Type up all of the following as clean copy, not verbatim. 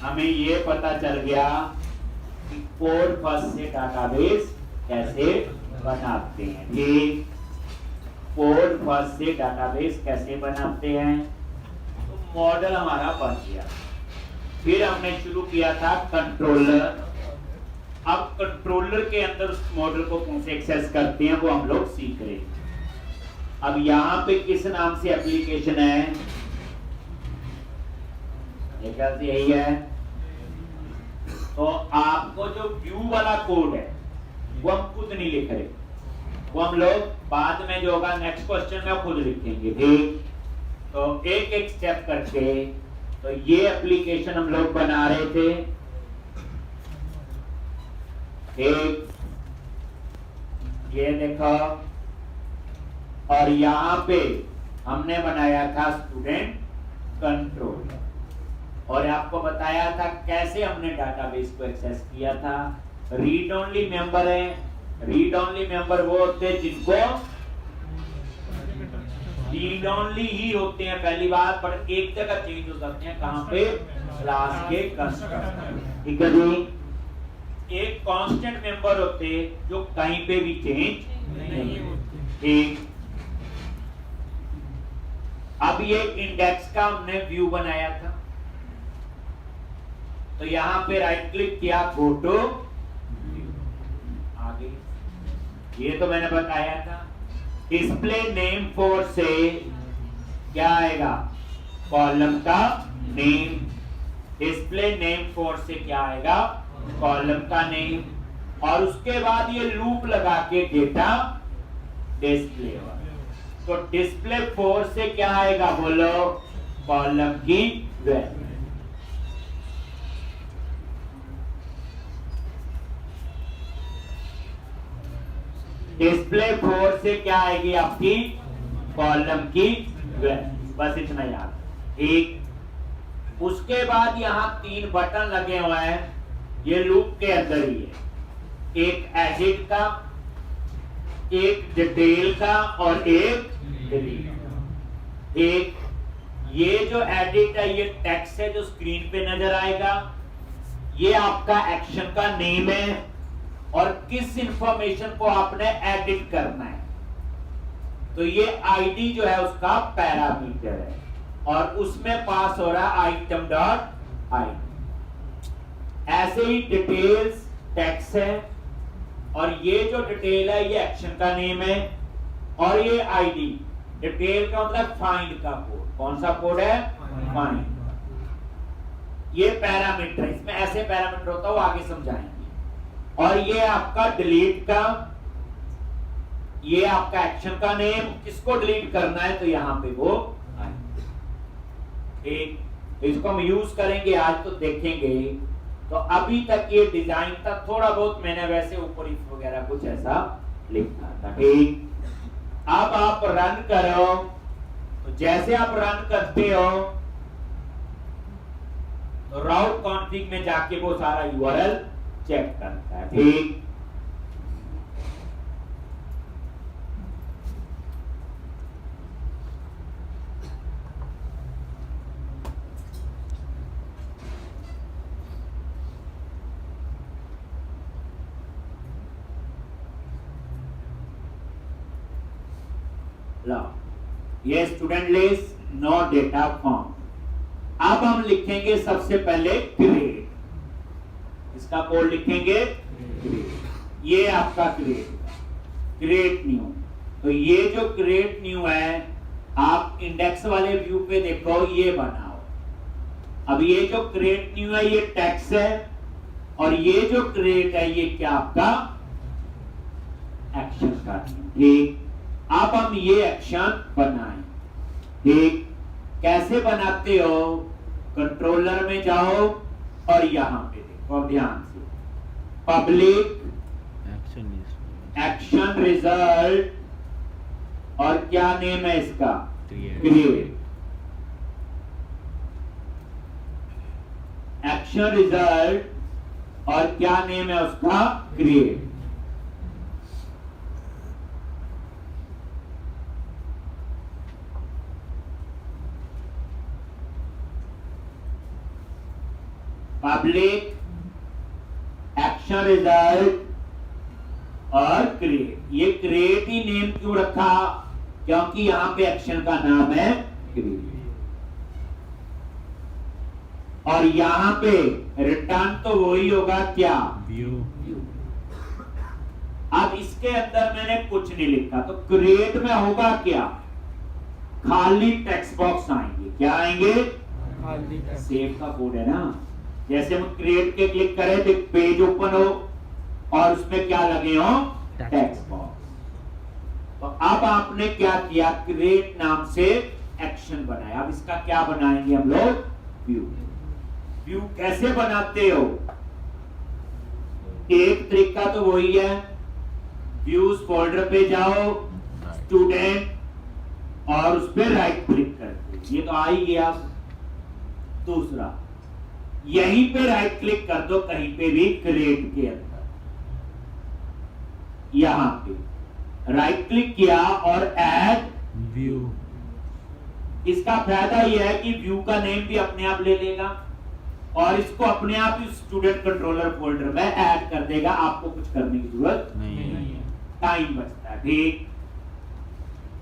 हमें ये पता चल गया कि कोड फर्स्ट से डाटाबेस कैसे बनाते हैं। ठीक, कोड फर्स्ट से डाटाबेस कैसे बनाते हैं, तो मॉडल हमारा बन गया। फिर हमने शुरू किया था कंट्रोलर। अब कंट्रोलर के अंदर उस मॉडल को कैसे एक्सेस करते हैं वो हम लोग सीख रहे हैं। अब यहाँ पे किस नाम से एप्लीकेशन है, यही है। तो आपको जो व्यू वाला कोड है वो हम खुद नहीं लिख रहे, वो हम लोग बाद में जो होगा नेक्स्ट क्वेश्चन में खुद लिखेंगे। ठीक, तो एक एक स्टेप करके तो ये एप्लीकेशन हम लोग बना रहे थे। एक ये देखो, और यहां पे हमने बनाया था स्टूडेंट कंट्रोलर, और आपको बताया था कैसे हमने डाटाबेस को एक्सेस किया था। रीड ओनली मेंबर है, रीड ओनली मेंबर वो होते हैं जिनको रीड ओनली ही होते हैं पहली बात, पर एक जगह चेंज हो सकते हैं, कहां पे, क्लास के कंस्ट्रक्टर। ठीक है जी, एक कांस्टेंट मेंबर होते जो कहीं पे भी चेंज नहीं होते। ठीक, अब ये इंडेक्स का हमने व्यू बनाया था, तो यहां पे राइट क्लिक किया, गो टू आगे, ये तो मैंने बताया था। डिस्प्ले नेम फॉर से क्या आएगा, कॉलम का नेम। डिस्प्ले नेम फॉर से क्या आएगा, कॉलम का नेम, और उसके बाद ये लूप लगा के डेटा डिस्प्ले होगा। तो डिस्प्ले फॉर से क्या आएगा, बोलो, कॉलम की वैल्यू। डिस्प्ले फोर से क्या आएगी, आपकी कॉलम की वैल्यू। बस इतना याद। एक, उसके बाद यहाँ 3 बटन लगे हुए हैं, ये लूप के अंदर ही है। एक एडिट का, एक डिटेल का, और एक डिलीट का। एक ये जो एडिट है, ये टेक्स्ट है जो स्क्रीन पे नजर आएगा, ये आपका एक्शन का नेम है और किस इंफॉर्मेशन को आपने एडिट करना है। तो ये आईडी जो है उसका पैरामीटर है, और उसमें पास हो रहा है आइटम डॉट आईडी। ऐसे ही डिटेल्स टेक्स्ट है, और ये जो डिटेल है ये एक्शन का नेम है, और ये आईडी, डिटेल का मतलब फाइंड का कोड। कौन सा कोड है, फाइंड। ये पैरामीटर, इसमें ऐसे पैरामीटर होता है, वो आगे समझाएंगे। और ये आपका डिलीट का, ये आपका एक्शन का नेम, किसको डिलीट करना है, तो यहां पे वो एक, इसको हम यूज करेंगे आज, तो देखेंगे। तो अभी तक ये डिजाइन था, थोड़ा बहुत मैंने वैसे ऊपर वगैरह कुछ ऐसा लिखा था। ठीक, अब आप रन करो, तो जैसे आप रन करते हो तो राउट कॉन्फ़िग में जाके वो सारा यूआरएल चेक करता है। ठीक, लो, ये student list, no data form. अब हम लिखेंगे सबसे पहले क्रिएट, इसका कोड लिखेंगे क्रिएट। ये आपका क्रिएट न्यू। तो ये जो क्रिएट न्यू है, आप इंडेक्स वाले व्यू पे देखो, ये बनाओ। अब ये जो क्रिएट न्यू है ये टेक्स्ट है, और ये जो क्रिएट है ये क्या आपका एक्शन का। ठीक, अब हम ये एक्शन बनाएं। ठीक, कैसे बनाते हो, कंट्रोलर में जाओ और यहां पे देखो, ध्यान से, पब्लिक एक्शन रिजल्ट, और क्या नेम है इसका, क्रिएट। एक्शन रिजल्ट, और क्या नेम है उसका, क्रिएट। पब्लिक, एक्शन रिजल्ट और क्रिएट। ये क्रिएट ही नेम क्यों रखा? क्योंकि यहां पे एक्शन का नाम है क्रिएट, और यहां पे रिटर्न तो वही होगा क्या? व्यू। अब इसके अंदर मैंने कुछ नहीं लिखा, तो क्रिएट में होगा क्या? खाली टेक्स्ट बॉक्स आएंगे। क्या आएंगे? खाली। सेव का कोड है ना, जैसे हम क्रिएट के क्लिक करें तो पेज ओपन हो और उसमें क्या लगे हो? Text box. तो अब आपने क्या किया? क्रिएट नाम से एक्शन बनाया। अब इसका क्या बनाएंगे हम लोग? व्यू। व्यू कैसे बनाते हो? एक तरीका तो वही है, व्यूज फोल्डर पे जाओ, स्टूडेंट, और उस पर राइट क्लिक करते, ये तो आ ही गया। दूसरा, यहीं पे राइट क्लिक कर दो कहीं पे भी क्रिएट के अंदर, यहां पे राइट क्लिक किया और ऐड व्यू। इसका फायदा यह है कि व्यू का नेम भी अपने आप ले लेगा और इसको अपने आप ही स्टूडेंट कंट्रोलर फोल्डर में ऐड कर देगा। आपको कुछ करने की जरूरत नहीं है, टाइम बचता है। ठीक,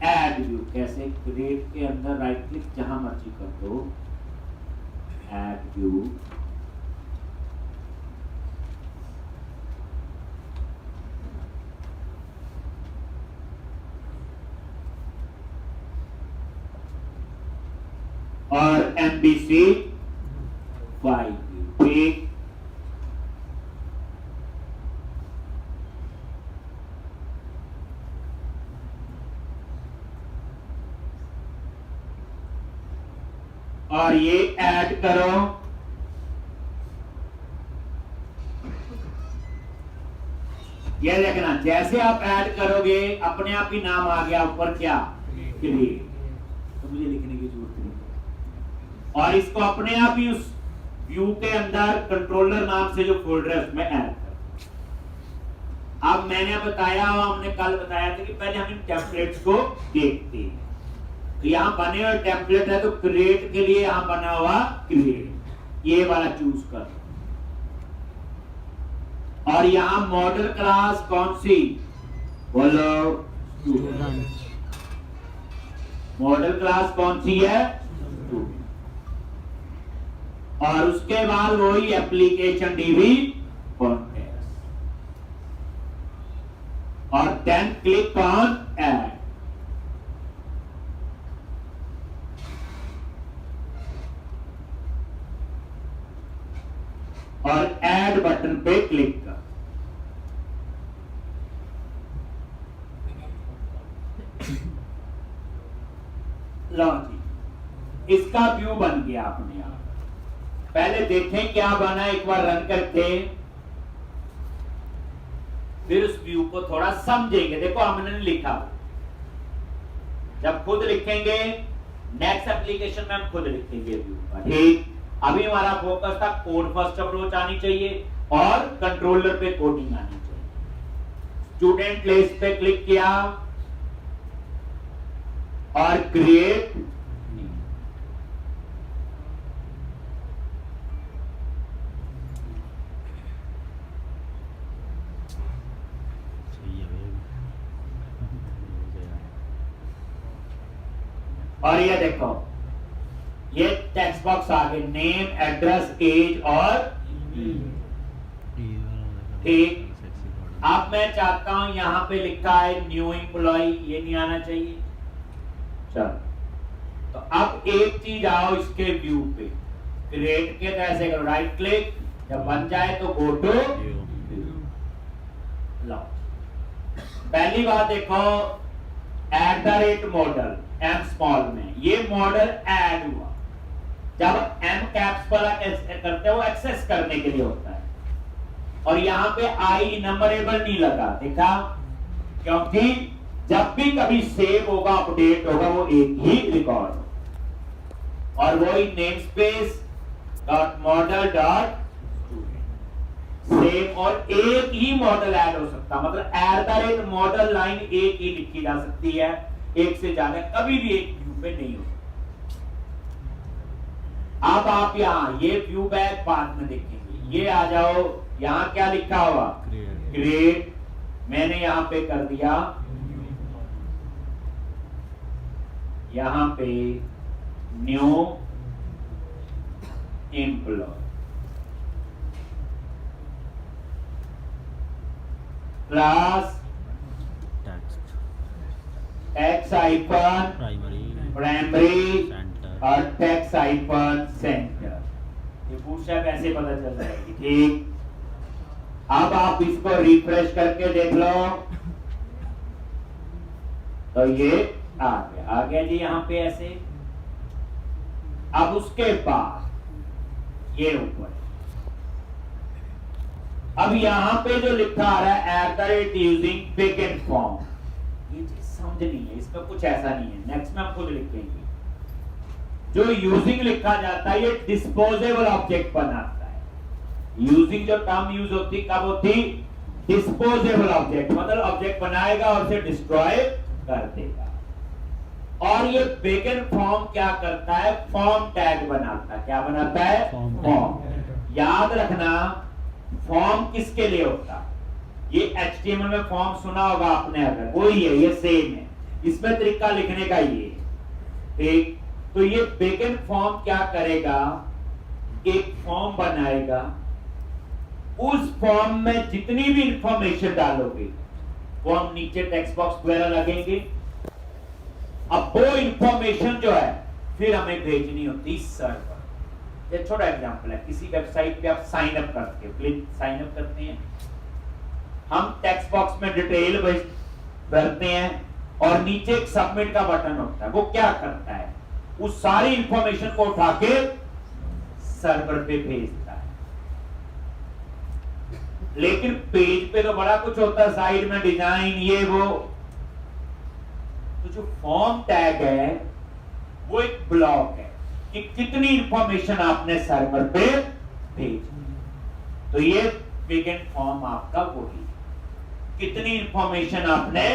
ऐड व्यू कैसे? क्रिएट के अंदर राइट क्लिक जहां मर्जी कर दो, ऐड व्यू, और MVC फाइल। ठीक, और ये ऐड करो, ये देखना जैसे आप ऐड करोगे अपने आप ही नाम आ गया ऊपर, क्या? क्रिएट। तो मुझे लिखने की जरूरत नहीं, और इसको अपने आप ही उस व्यू के अंदर कंट्रोलर नाम से जो फोल्डर है उसमें ऐड कर। अब मैंने बताया, हमने कल बताया था कि पहले हम इन टेम्पलेट्स को देखते हैं। तो यहां बने हुए टेम्पलेट है, तो क्रिएट के लिए यहां बना हुआ क्रिएट, ये वाला चूज कर। और यहां मॉडल क्लास कौन सी? बोलो, स्टूडेंट। मॉडल क्लास कौन सी है? स्टूडेंट। और उसके बाद वही एप्लीकेशन डीबी कॉन्टेक्स्ट, और देन क्लिक ऑन ऐड। और ऐड बटन पे क्लिक कर। लो जी, इसका व्यू बन गया अपने आप। पहले देखें क्या बना, एक बार रन करके फिर उस व्यू को थोड़ा समझेंगे। देखो हमने लिखा, जब खुद लिखेंगे नेक्स्ट एप्लीकेशन में हम खुद लिखेंगे व्यू का। ठीक, अभी हमारा फोकस था कोड फर्स्ट अप्रोच आनी चाहिए और कंट्रोलर पे कोडिंग आनी चाहिए। स्टूडेंट लिस्ट पे क्लिक किया और क्रिएट, और ये देखो ये टेक्स्ट बॉक्स आ गए, नेम, एड्रेस, एज और ठीक। अब मैं चाहता हूं यहां पे लिखा है न्यू एम्प्लॉय, ये नहीं आना चाहिए। चलो, तो अब एक चीज आओ इसके व्यू पे, क्रिएट के तो ऐसे करो, राइट क्लिक, जब बन जाए तो गो टू लो। पहली बात देखो, @मॉडल एम स्मॉल में, ये मॉडल ऐड हुआ। जब एम कैप्स वाला करते हो एक्सेस करने के लिए होता है, और यहां पे आई नंबरेबल नहीं लगा, देखा? क्योंकि जब भी कभी सेव होगा, अपडेट होगा, वो एक ही रिकॉर्ड हो, और वही name space dot model dot save, और एक ही मॉडल ऐड हो सकता, मतलब @मॉडल लाइन एक ही लिखी जा सकती है, एक से ज्यादा कभी भी एक व्यू पे नहीं हो। अब आप यहां ये व्यू बैक बाद में देखेंगे। ये आ जाओ, यहाँ क्या लिखा हुआ, क्रिएट, मैंने यहाँ पे कर दिया, यहाँ पे new employ, class tax icon primary और टैक्स आइकन सेंटर। ये पूछा कैसे पता चल जाएगी, ठीक। अब आप इसको रिफ्रेश करके देख लो तो ये आ गया जी यहाँ पे ऐसे। अब उसके बाद ये ऊपर, अब यहाँ पे जो लिखा आ रहा है यूजिंग बैकएंड फॉर्म, ये चीज समझनी है, इसमें कुछ ऐसा नहीं है, नेक्स्ट में हम खुद लिखेंगे। जो यूजिंग लिखा जाता है ये डिस्पोजेबल ऑब्जेक्ट बनाता है। यूजिंग जो टर्म यूज होती कब होती, डिस्पोजेबल ऑब्जेक्ट, मतलब ऑब्जेक्ट बनाएगा और उसे डिस्ट्रॉय कर देगा। और ये बैकएंड फॉर्म क्या करता है, फॉर्म टैग बनाता है। क्या बनाता है, फॉर्म। याद रखना फॉर्म किसके लिए होता है, ये HTML में फॉर्म सुना होगा आपने, अगर वही है, ये सेम है, इसमें तरीका लिखने का ये, ठीक। तो ये बैकएंड फॉर्म क्या करेगा, एक फॉर्म बनाएगा, उस फॉर्म में जितनी भी इंफॉर्मेशन डालोगे वो हम नीचे टेक्स्ट बॉक्स वगैरह लगेंगे। अब वो इंफॉर्मेशन जो है फिर हमें भेजनी होती सर्वर। ये छोटा एग्जांपल है, किसी वेबसाइट पे आप साइन अप करते हो, क्लिक साइन अप करते हैं, हम टेक्स्ट बॉक्स में डिटेल भरते हैं और नीचे एक सबमिट का बटन होता है। वो क्या करता है, उस सारी इंफॉर्मेशन को उठा के सर्वर पे भेजता है। लेकिन पेज पे तो बड़ा कुछ होता है, साइड में डिजाइन ये वो। तो जो फॉर्म टैग है वो एक ब्लॉक है कि कितनी इंफॉर्मेशन आपने सर्वर पे भेजी। तो ये बैकएंड फॉर्म आपका वही, कितनी इंफॉर्मेशन आपने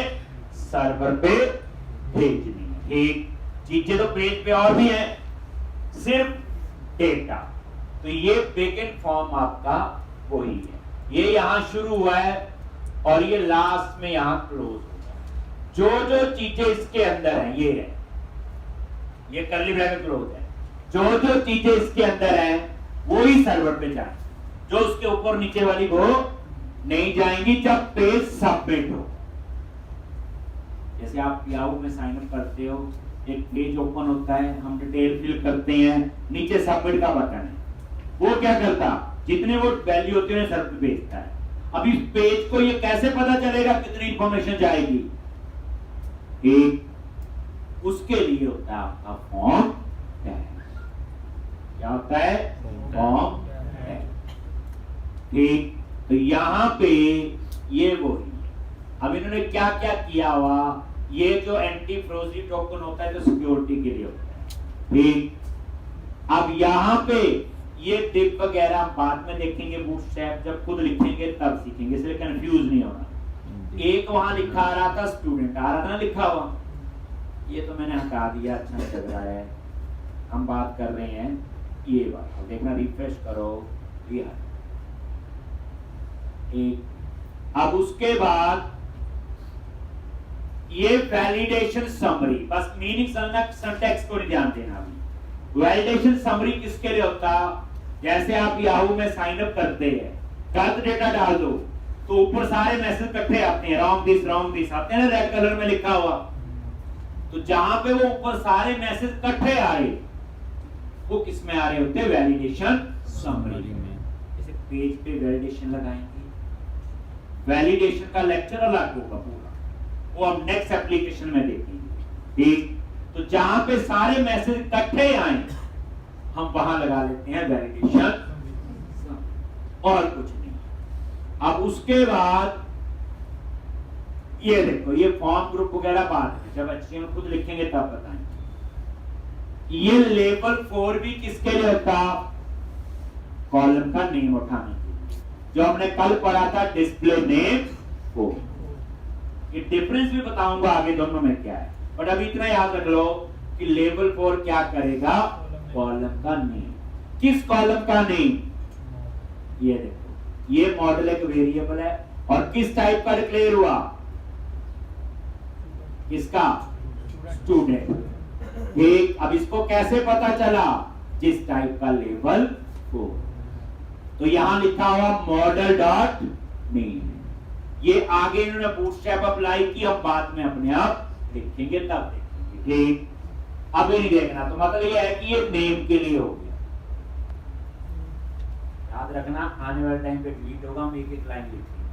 सर्वर पे भेजनी है, ठीक। चीजें तो पेज पे और भी है, सिर्फ डेटा। तो ये बैकएंड फॉर्म आपका वही है, ये यहां शुरू हुआ है और ये लास्ट में यहां क्लोज होगा। जो जो चीजें इसके अंदर है, ये है, ये कर्ली ब्रैकेट क्लोज है, जो जो चीजें इसके अंदर है वो ही सर्वर पे जाए, जो उसके ऊपर नीचे वाली वो नहीं जाएंगी जब पेज सबमिट हो। जैसे आप याहू में साइन अप करते हो, एक पेज ओपन होता है, हम डिटेल फिल करते हैं, नीचे सबमिट का बटन है, वो क्या करता, जितने वो वैल्यू होती है सर्वर पे भेजता है। अब इस पेज को ये कैसे पता चलेगा कितनी इंफॉर्मेशन जाएगी, एक उसके लिए होता है आपका फॉर्म टैग। क्या होता है, फॉर्म टैग, ठीक। तो यहां पे ये वही, अब इन्होंने क्या क्या किया हुआ, ये जो एंटी फ्रोजी टोकन होता है तो सिक्योरिटी के लिए होता है, ठीक। अब यहां पे ये डिप वगैरह बाद में देखेंगे, बूटस्ट्रैप जब खुद लिखेंगे तब सीखेंगे, इसलिए कंफ्यूज नहीं होना। एक वहां लिखा आ रहा था स्टूडेंट, आ रहा था ना लिखा हुआ, ये तो मैंने हटा दिया, अच्छा नहीं लग रहा है। हम बात कर रहे हैं ये बात, देखना रिफ्रेश करो, ये एक। अब उसके बाद ये वैलिडेशन समरी, बस मीनिंग समझना, सिंटैक्स को नहीं ध्यान देना। अभी वैलिडेशन समरी किसके लिए होता, जैसे आप याहू में साइन अप करते हैं, गलत डेटा डाल दो तो ऊपर सारे मैसेज इकट्ठे आते हैं, रॉन्ग दिस आते हैं ना, रेड कलर में लिखा हुआ। तो जहां पे वो ऊपर सारे मैसेज इकट्ठे आ रहे, वो किस में आ रहे होते हैं, वैलिडेशन समरी में। जैसे पेज पे वैलिडेशन लगाएंगे, वैलिडेशन का लेक्चर अलग होगा पूरा, वो हम नेक्स्ट एप्लीकेशन में देखेंगे, ठीक। तो जहां पे सारे मैसेज इकट्ठे आए हम वहां लगा लेते हैं वैलिडेशन, और कुछ नहीं। अब उसके बाद ये देखो, ये फॉर्म ग्रुप वगैरह बात है, जब HTML खुद लिखेंगे तब बताएंगे। ये लेवल 4 भी किसके लिए होता, कॉलम का नेम उठाने के लिए, जो हमने कल पढ़ा था डिस्प्ले नेम को। ये डिफरेंस भी बताऊंगा आगे दोनों में क्या है, बट अभी इतना याद रख लो कि लेवल 4 क्या करेगा, कॉलम का नेम। किस कॉलम का नेम, ये देखो, ये मॉडल एक वेरिएबल है और किस टाइप का डिक्लेयर हुआ, किसका, स्टूडेंट। ठीक, अब इसको कैसे पता चला, जिस टाइप का लेबल हो। तो यहां लिखा हुआ मॉडल डॉट नेम, ये आगे इन्होंने बूटस्ट्रैप अप्लाई की, हम बाद में अपने आप लिखेंगे तब देखेंगे। ठीक, अभी नहीं देखना, तो मतलब ये है कि ये नेम के लिए हो गया। याद रखना आने वाले टाइम पे डिलीट होगा, हम एक एक लाइन लिखेंगे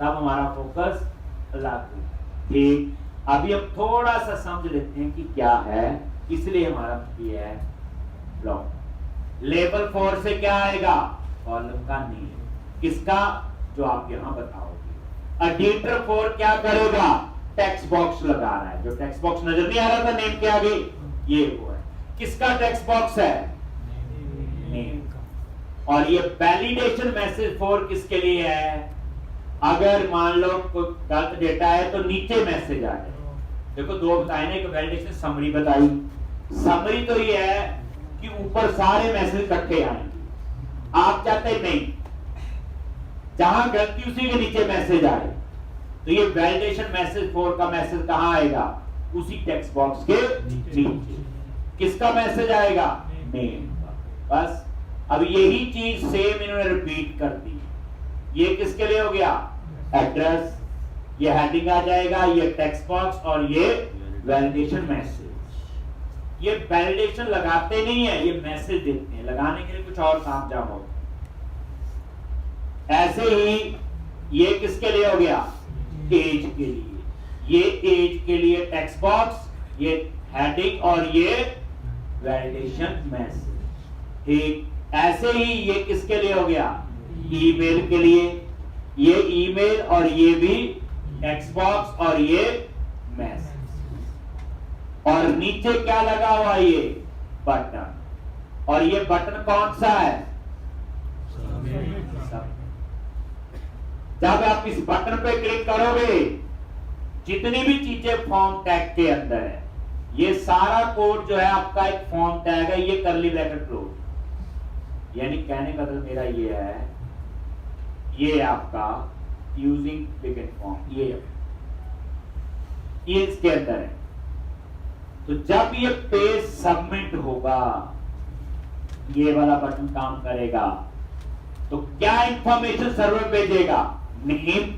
तब हमारा फोकस लागू। ठीक, अभी हम थोड़ा सा समझ लेते हैं कि क्या है, इसलिए हमारा ये है ब्लॉक। लेवल 4 से क्या आएगा, कॉलम का नेम, किसका, जो आप यहां बताओगे। एडिटर 4 क्या करेगा, टेक्स्ट बॉक्स लगा रहा है, जो टेक्स्ट बॉक्स नजर नहीं आ रहा था नेम के आगे, ये वो है, किसका टेक्स्ट बॉक्स है, नेम। और ये वैलिडेशन मैसेज 4 किसके लिए है, अगर मान लो कोई गलत डेटा है तो नीचे मैसेज आ जाए। देखो दो बताए ना, एक वैलिडेशन समरी बताई, समरी तो ये है कि ऊपर सारे मैसेज इकट्ठे आएंगे, आप चाहते नहीं जहां गलती उसी के नीचे मैसेज आए, तो ये वैलिडेशन मैसेज 4 का मैसेज कहां आएगा, उसी टेक्स्ट बॉक्स के नीचे। किसका मैसेज आएगा, नेम। बस अब यही चीज सेम इन्होंने रिपीट कर दी। ये किसके लिए हो गया, एड्रेस, ये हेडिंग आ जाएगा, ये टेक्स्ट बॉक्स और ये वैलिडेशन मैसेज। ये वैलिडेशन लगाते नहीं है, ये मैसेज देते हैं, लगाने के लिए कुछ और काम जाम हो। ऐसे ही ये किसके लिए हो गया, एज के लिए, ये एज के लिए टेक्स्ट बॉक्स, ये हेडिंग और ये वैलिडेशन मैसेज। ठीक, ऐसे ही ये किसके लिए हो गया, ईमेल के लिए, ये ईमेल और ये भी टेक्स्ट बॉक्स और ये मैसेज। और नीचे क्या लगा हुआ, ये बटन, और ये बटन कौन सा है, जब आप इस बटन पे क्लिक करोगे, जितनी भी चीजें फॉर्म टैग के अंदर है, ये सारा कोड जो है आपका एक फॉर्म टैग है, ये करली ब्रैकेट क्लोज। यानी कहने का मतलब मेरा ये है, ये आपका यूजिंग बिगिन फॉर्म, ये इसके अंदर है। तो जब ये पेज सबमिट होगा, ये वाला बटन काम करेगा, तो क्या इंफॉर्मेशन सर्वर भेजेगा, नेम,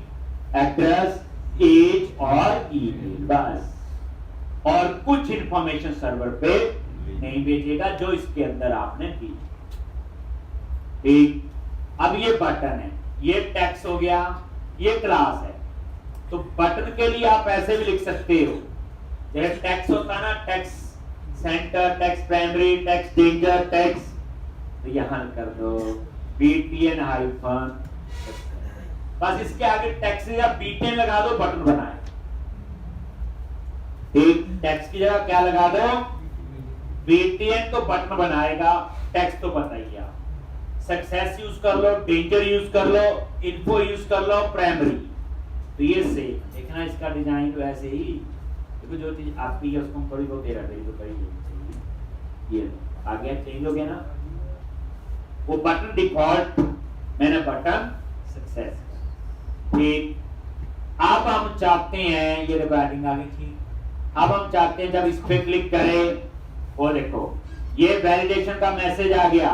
एड्रेस, एज और ईमेल, बस। और कुछ इंफॉर्मेशन सर्वर पे नहीं भेजेगा जो इसके अंदर आपने दी। ठीक, अब ये बटन है, ये टेक्स्ट हो गया, ये क्लास है। तो बटन के लिए आप ऐसे भी लिख सकते हो, जैसे टेक्स्ट होता है ना, text centre, text primary, text danger, text, तो यहां कर दो BTN हाइफन, बस इसके आगे टेक्स्ट या BTN लगा दो, बटन बनाए। ठीक, टेक्स्ट की जगह क्या लगा दो, BTN, तो बटन बनाएगा, टेक्स्ट तो बताइए आप। सक्सेस यूज कर लो, डेंजर यूज कर लो, इन्फो यूज कर लो, प्राइमरी, तो ये सेम देखना। इसका डिजाइन तो ऐसे ही, देखो जो चीज आपकी है उसको हम थोड़ी बहुत तेरा तो करिए, ये आगे चेंज हो गया ना, वो बटन डिफॉल्ट, मैंने बटन सक्सेस। ठीक, अब हम चाहते हैं, ये रिकॉर्डिंग आ गई थी, अब हम चाहते हैं जब इस पे क्लिक करें, वो देखो ये वैलिडेशन का मैसेज आ गया,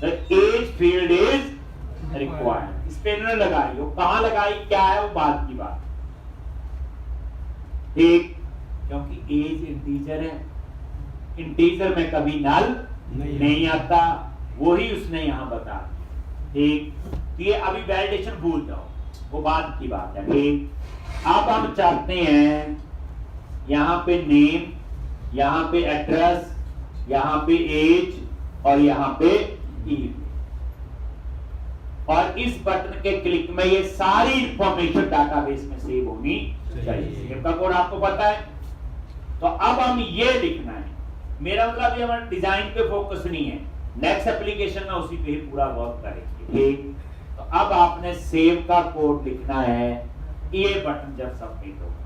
the age field is required. इस पे इन्होंने लगाई, वो कहां लगाई, क्या है, वो बाद की बात। ठीक, क्योंकि एज इंटीजर है, इंटीजर में कभी नल नहीं आता, वही उसने यहां बता दिया। ठीक, ये अभी वैलिडेशन भूल जाओ, वो बाद की बात है। ठीक, अब हम चाहते हैं यहां पे नेम, यहां पे एड्रेस, यहां पे एज और यहां पे ईमेल, और इस बटन के क्लिक में ये सारी इंफॉर्मेशन डाटाबेस में सेव होनी चाहिए। सेव का कोड आपको पता है, तो अब हम ये लिखना है। मेरा मतलब ये हमारा डिजाइन पे फोकस नहीं है, नेक्स्ट एप्लीकेशन में उसी पे ही पूरा वर्क करेंगे। ठीक, तो अब आपने सेव का कोड लिखना है। ये बटन जब सबमिट होगा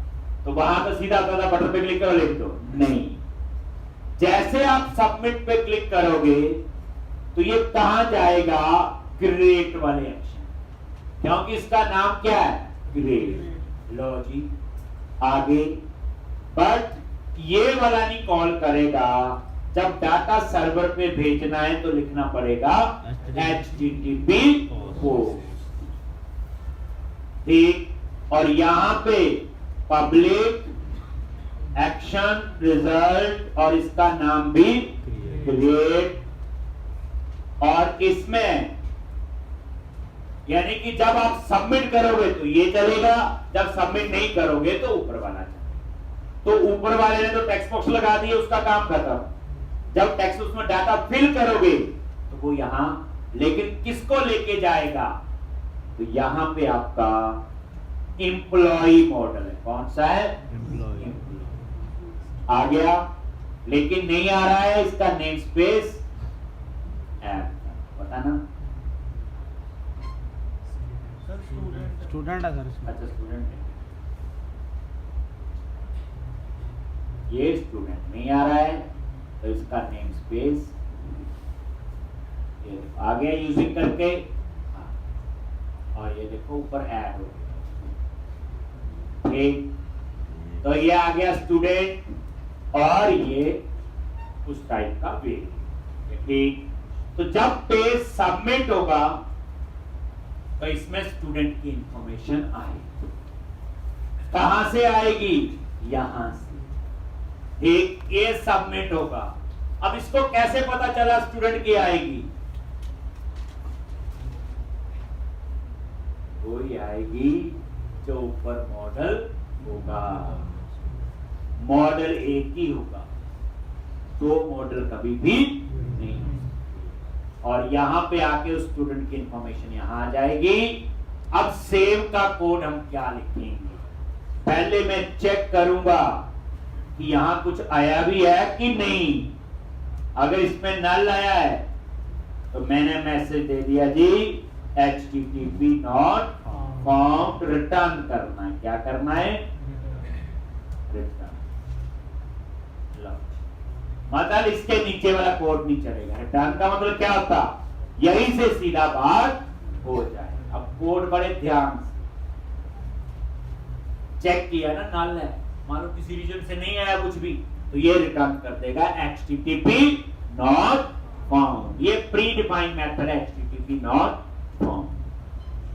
तो वहां तो सीधा बटन पे क्लिक करो लिख दो, नहीं, जैसे आप सबमिट पे क्लिक करोगे तो ये कहां जाएगा? ग्रेट वाले एक्शन, क्योंकि इसका नाम क्या है? ग्रेट। लो जी आगे, बट ये वाला नहीं कॉल करेगा। जब डाटा सर्वर पे भेजना है तो लिखना पड़ेगा HTTP पोस्ट, ठीक। और यहां पे पब्लिक एक्शन रिजल्ट, और इसका नाम भी क्रिएट। और इसमें यानी कि जब आप सबमिट करोगे तो ये चलेगा, जब सबमिट नहीं करोगे तो ऊपर वाला चलेगा। तो ऊपर वाले ने तो टेक्स्ट बॉक्स लगा दिए, उसका काम खत्म। जब टेक्स्ट बॉक्स में डाटा फिल करोगे तो वो यहां, लेकिन किसको लेके जाएगा? तो यहां पे आपका एम्प्लॉय मॉडल है। कौन सा है? एम्प्लॉय। आ गया, लेकिन नहीं आ रहा है इसका नेम स्पेस ऐप, पता ना? स्टूडेंट है सर। अच्छा स्टूडेंट है, ये स्टूडेंट नहीं आ रहा है तो इसका नेम स्पेस ये आ गया यूजिंग करके। और ये देखो ऊपर ऐड हो गया, ठीक। तो ये आ गया स्टूडेंट, और ये उस टाइप का वेरिएबल, ठीक। तो जब पेज सबमिट होगा तो इसमें स्टूडेंट की इंफॉर्मेशन आएगी। कहां से आएगी? यहां से, ठीक। ये सबमिट होगा। अब इसको कैसे पता चला स्टूडेंट की आएगी? वही आएगी जो ऊपर मॉडल होगा। मॉडल एक ही होगा, दो मॉडल कभी भी नहीं। और यहां पे आके उस स्टूडेंट की इंफॉर्मेशन यहां आ जाएगी। अब सेव का कोड हम क्या लिखेंगे? पहले मैं चेक करूंगा कि यहां कुछ आया भी है कि नहीं। अगर इसमें नल आया है तो मैंने मैसेज दे दिया जी HTTP नॉट फाउंड, रिटर्न करना है। क्या करना है? रिटर्न। मतलब इसके नीचे वाला कोड नहीं चलेगा। रिटर्न का मतलब क्या होता? यहीं से सीधा बात हो जाए। अब कोड बड़े ध्यान से चेक किया ना, नल है, मान लो किसी रीजन से नहीं आया कुछ भी, तो ये रिटर्न कर देगा HTTP नॉट फाउंड। ये प्री डिफाइंड मेथड है HTTP नॉट फाउंड।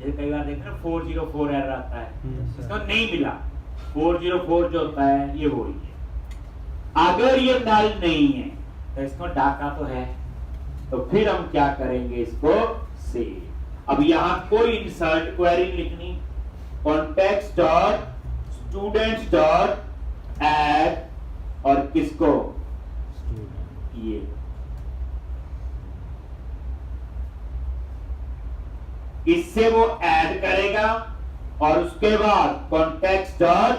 ये कई बार देखते हैं 404 एरर आता है, इसको नहीं मिला। 404 जो होता है ये वही है। अगर ये नल नहीं है तो इसको डाटा तो है, तो फिर हम क्या करेंगे? इसको सेव। अब यहां कोई इंसर्ट क्वेरी लिखनी, context dot students dot add, और किसको? ये इससे वो ऐड करेगा, और उसके बाद कॉन्टेक्स्ट डॉट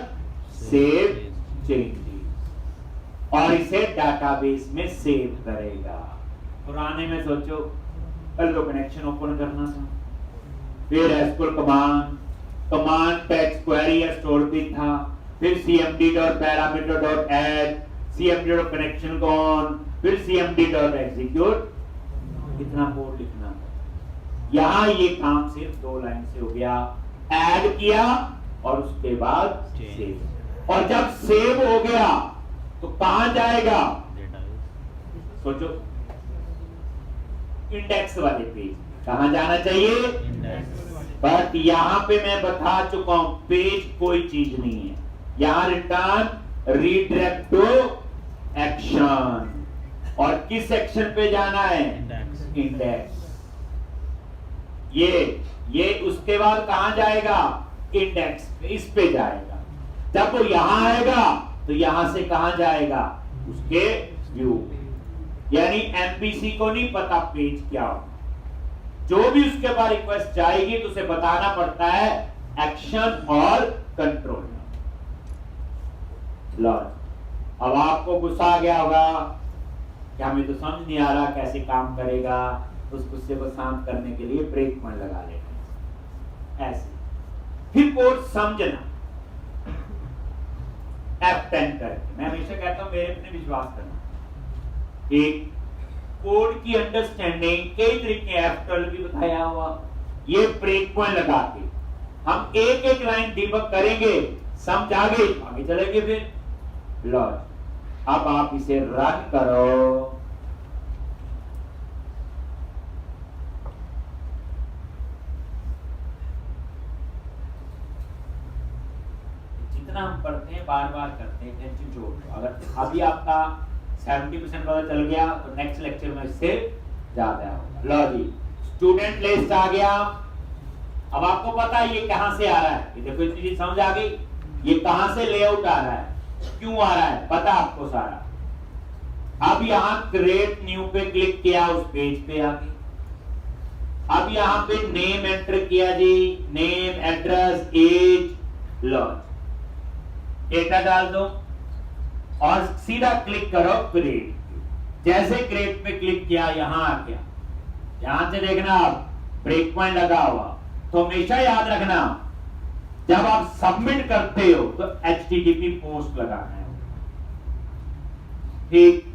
सेव चेंजेस, और इसे डाटाबेस में सेव करेगा। पुराने में सोचो पहले तो कनेक्शन ओपन करना था, फिर एसक्यूएल कमांड टेक्स्ट क्वेरी या स्टोर भी था, फिर cmd.parameter.add, cmd.connection on, फिर cmd.execute, कितना कोड लिखना था। यहां ये काम सिर्फ 2 लाइन से हो गया। ऐड किया और उसके बाद सेव, और जब सेव हो गया तो कहां जाएगा? सोचो, इंडेक्स वाले पेज। कहां जाना चाहिए? बट यहां पे मैं बता चुका हूं पेज कोई चीज नहीं है। यहां रिटर्न रीडायरेक्ट टू एक्शन, और किस एक्शन पे जाना है? इंडेक्स। ये उसके बाद कहां जाएगा? इंडेक्स पे, इस पे जाएगा। जब वो यहां आएगा तो यहां से कहां जाएगा? उसके व्यू। यानी एमपीसी को नहीं पता पेज क्या हो, जो भी उसके बाद रिक्वेस्ट जाएगी तो उसे बताना पड़ता है एक्शन और कंट्रोल। अब आपको गुस्सा आ गया होगा कि हमें तो समझ नहीं आ रहा कैसे काम करेगा। उस गुस्से को शांत करने के लिए ब्रेक पॉइंट लगा लेना, ऐसे। फिर कोड समझना F10 करके। मैं हमेशा कहता हूं मेरे अपने विश्वास करना, ठीक। कोड की अंडरस्टैंडिंग कई तरीके F12 भी बताया हुआ, ये ब्रेक पॉइंट लगा के हम एक एक लाइन डिबग करेंगे, समझ आगे आगे चलेंगे। फिर लो अब आप इसे रन करो। जितना हम पढ़ते हैं बार बार करते हैं, टेंशन छोड़ दो। अगर अभी आपका 70% पता चल गया तो नेक्स्ट लेक्चर में इससे ज्यादा होगा। लो जी, स्टूडेंट लिस्ट आ गया। अब आपको पता है ये कहां से आ रहा है, ये देखो इतनी चीज समझ आ गई, ये कहां से लेआउट आ रहा है, क्यों आ रहा है, पता आपको सारा। अब यहां क्रिएट न्यू पे क्लिक किया, उस पेज पे आ गई। अब यहां पे नेम एंटर किया जी, नेम, एड्रेस, एज, लॉज, डेटा डाल दो और सीधा क्लिक करो क्रिएट। जैसे क्रिएट पे क्लिक किया यहां आ गया। ध्यान से देखना, आप ब्रेक पॉइंट लगा हुआ तो हमेशा याद रखना जब आप सबमिट करते हो तो HTTP पोस्ट लगाना है, ठीक,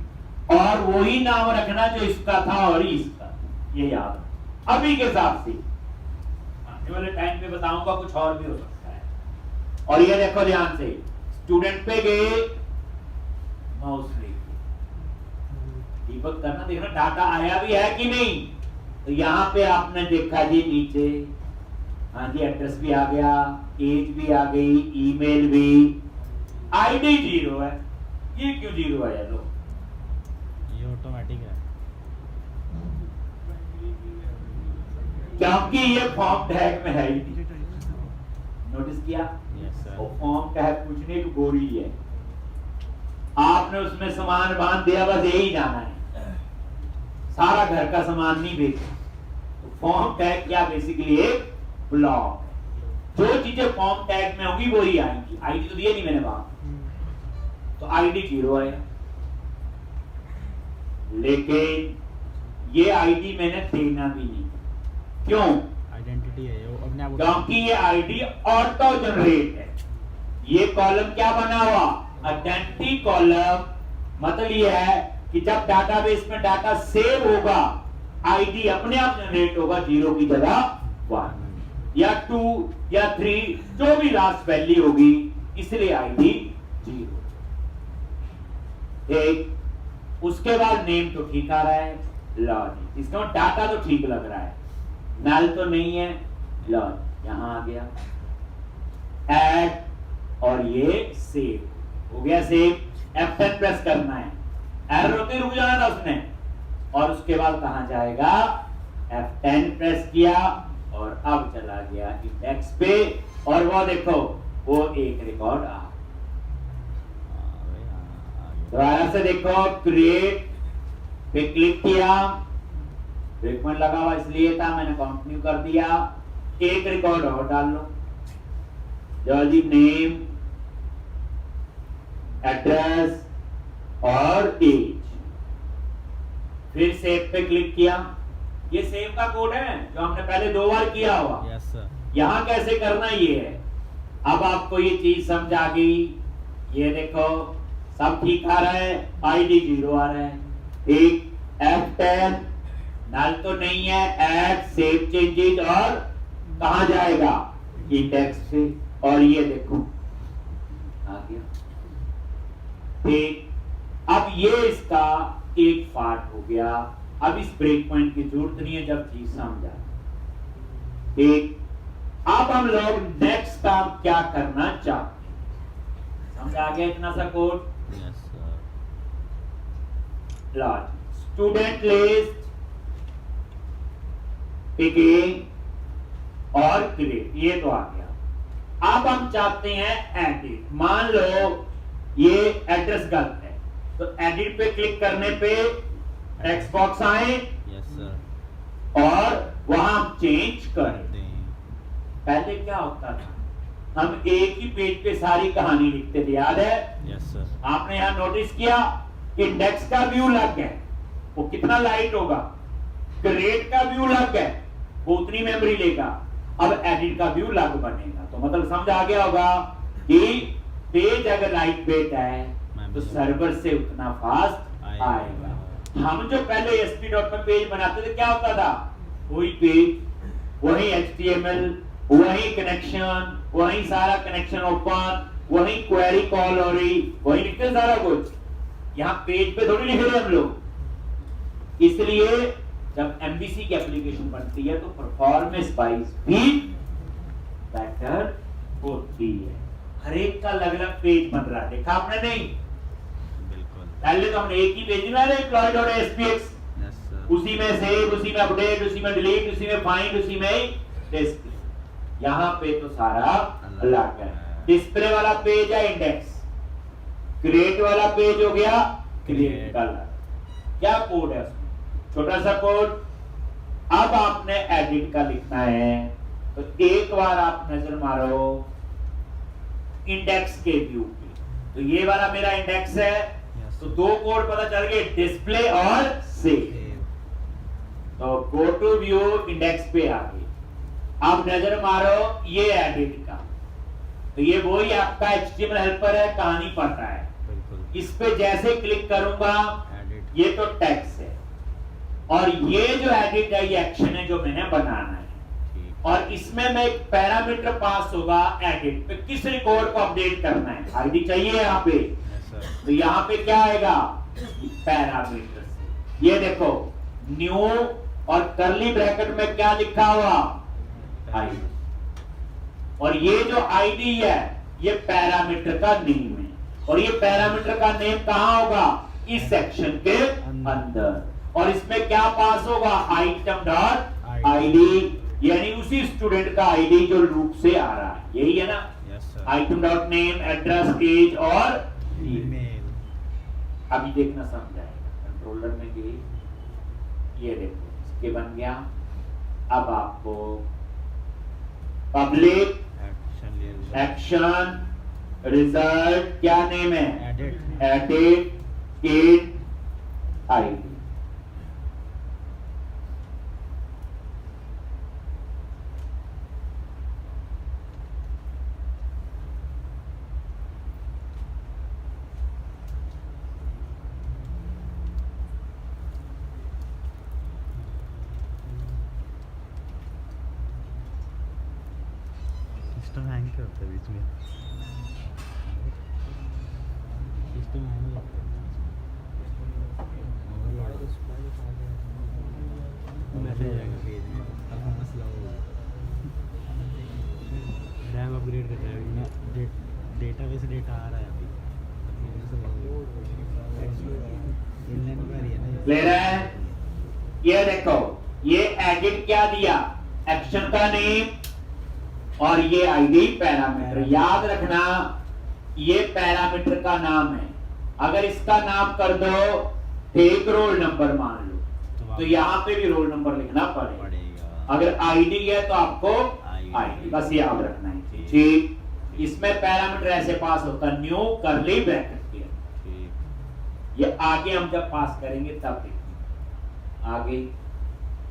और वही नाम रखना जो इसका था और इसका, ये याद अभी के हिसाब से। आने वाले टाइम पे बताऊंगा कुछ और भी हो सकता है। और ये देखो ध्यान से, स्टूडेंट पे गए, माउस लेके डिबग करना, देखना डाटा आया भी है कि नहीं। तो यहां पे आपने देखा जी नीचे, हाँ जी एड्रेस भी आ गया, एज भी आ गई, ईमेल भी, आईडी 0 है। ये क्यों 0 है लो, ये ऑटोमेटिक है क्योंकि ये फॉर्म टैग में है ही नहीं। नोटिस किया? Yes sir. वो फॉर्म टैग पूछने की बोरी है, आपने उसमें सामान बांध दिया, बस यही जाना है, सारा घर का सामान नहीं भेजना। तो फॉर्म टैग क्या, बेसिकली एक ब्लॉक, जो चीजें फॉर्म टैग में होगी वही आएंगी। आईडी तो दिया नहीं मैंने बात, तो आईडी 0 आएगा, लेकिन ये आईडी मैंने देना भी नहीं। क्यों? आइडेंटिटी है ये, वो अपने आप क्योंकि ये आईडी ऑटो जनरेट है। ये कॉलम क्या बना हुआ, आइडेंटिटी कॉलम। मतलब ये है कि जब डाटाबेस में डाटा सेव होगा, आईडी अपने आप जनरेट होगा, 0 की जगह 1 या 2 या 3, जो भी लास्ट वैल्यू होगी, इसलिए आईडी 0। एक उसके बाद नेम तो ठीक आ रहा है, लॉज, इसका डाटा तो ठीक लग रहा है, नल तो नहीं है, लॉज यहां आ गया, ऐड और ये सेव हो गया। सेव, F10 प्रेस करना है, एरर होते रुक जाना था उसने, और उसके बाद कहां जाएगा, F10 प्रेस किया और अब चला गया इंडेक्स पे, और वो देखो वो एक रिकॉर्ड आ। दोबारा से देखो, क्रिएट पे क्लिक किया, ब्रेक पॉइंट लगा हुआ इसलिए था, मैंने कंटिन्यू कर दिया। एक रिकॉर्ड और डाल लो, जल्दी, नेम, एड्रेस और एज। फिर सेव पे क्लिक किया, ये सेव का कोड है जो हमने पहले 2 बार किया हुआ। Yes sir. यहां कैसे करना ये है। अब आपको ये चीज समझ आ गई, ये देखो सब ठीक आ रहा है, आईडी 0 आ रहा है, एक F10 नल तो नहीं है, ऐड, सेव चेंजेस, और कहां जाएगा, इंडेक्स पे, और ये देखो आ गया, ठीक। अब ये इसका एक पार्ट हो गया। अब इस ब्रेक पॉइंट की जरूरत नहीं है जब चीज समझा, ठीक। अब हम लोग नेक्स्ट काम क्या करना चाहते हैं, समझ आ गया इतना सा कोड। Yes sir. लॉज, स्टूडेंट लिस्ट, बिगिन और क्रिएट, ये तो आ गया। अब हम चाहते हैं एडिट। मान लो ये एड्रेस गलत है, तो एडिट पे क्लिक करने पे टेक्स्ट बॉक्स आए, यस सर, और वहां हम चेंज करें। करते हैं। पहले क्या होता था, हम एक ही पेज पे सारी कहानी लिखते थे, याद है? Yes sir. आपने यहां नोटिस किया, इंडेक्स का व्यू लग गया, वो कितना लाइट होगा, क्रिएट का व्यू लग गया, वो उतनी मेमोरी लेगा। अब एडिट का व्यू लग बनेगा, तो मतलब समझ आ गया होगा कि पेज अगर लाइट वेट है तो सर्वर से उतना फास्ट आएगा। हम जो पहले एसपी डॉट में पेज बनाते थे क्या होता था, वही पेज, वही HTML, वही कनेक्शन, वही सारा कनेक्शन ओपन, वही क्वेरी कॉल हो रही, वही लिखते सारा कुछ। यहाँ पेज पे थोड़ी लिख रहे हम लोग। इसलिए जब MVC की एप्लीकेशन बनती है तो परफॉर्मेंस वाइज भी बेटर होती है। हर एक का अलग अलग पेज बन रहा है, देखा आपने नहीं? बिल्कुल। पहले तो हमने एक ही पेज में employee.spx, यस सर। उसी में सेव, उसी में अपडेट, उसी में डिलीट, उसी में फाइंड, उसी में डिस्प्ले। यहाँ पे तो सारा अलग है। डिस्प्ले वाला पेज है इंडेक्स, क्रिएट वाला पेज हो गया क्रिएट का अलग। क्या कोड है उसमें? छोटा सा कोड। अब आपने एडिट का लिखना है तो एक बार आप नजर मारो इंडेक्स के व्यू पे, तो ये वाला मेरा इंडेक्स है, तो दो कोड पता चल गए, डिस्प्ले और सेव। तो गो टू व्यू इंडेक्स पे आ गए। अब नजर मारो ये एडिट का, तो ये वही आपका HTML हेल्पर है, कहानी पढ़ता है। बिल्कुल। इस पे जैसे क्लिक करूंगा एडिट। ये तो टेक्स्ट है, और ये जो एडिट है ये एक्शन है जो मैंने बनाना है। ठीक। और इसमें मैं एक पैरामीटर पास होगा एडिट पे, किस रिकॉर्ड को अपडेट करना है, आईडी चाहिए यहाँ पे। Yes sir. तो यहाँ पे क्या आएगा, पैरामीटर। ये देखो न्यू और करली ब्रैकेट में क्या लिखा हुआ, आईडी। और ये जो आईडी है ये पैरामीटर का नेम है, और ये पैरामीटर का नेम कहां होगा, इस सेक्शन के अंदर। और इसमें क्या पास होगा, आइटम डॉट आईडी, यानी उसी स्टूडेंट का आईडी जो लूप से आ रहा है, यही है ना। Yes sir. Item dot name, address, age और ईमेल। अभी देखना समझ आएगा। कंट्रोलर में गई, ये देखो इसके बन गया। अब आपको पब्लिक एक्शन रिजल्ट क्या नेम है, edit kid ID. System hang क्यों होता है बीच में? सिस्टम हैंग होता है। मैसेज आएगा पेज में, अब मसला होगा। रैम अपग्रेड कर रहा है, डेटाबेस डेटा आ रहा है अभी। ले रहा है। ये देखो ये एडिट क्या दिया, एक्शन का नेम और ये आईडी पैरामीटर। याद रखना ये पैरामीटर का नाम है। अगर इसका नाम कर दो एक रोल नंबर मान लो, तो यहाँ पे भी रोल नंबर लिखना पड़ेगा। अगर आईडी है तो आपको आईडी, बस याद रखना है। ठीक। इसमें पैरामीटर ऐसे पास होता है, न्यू करली ब्रैकेट के। ये आगे हम जब पास करेंगे तब देखेंगे आगे।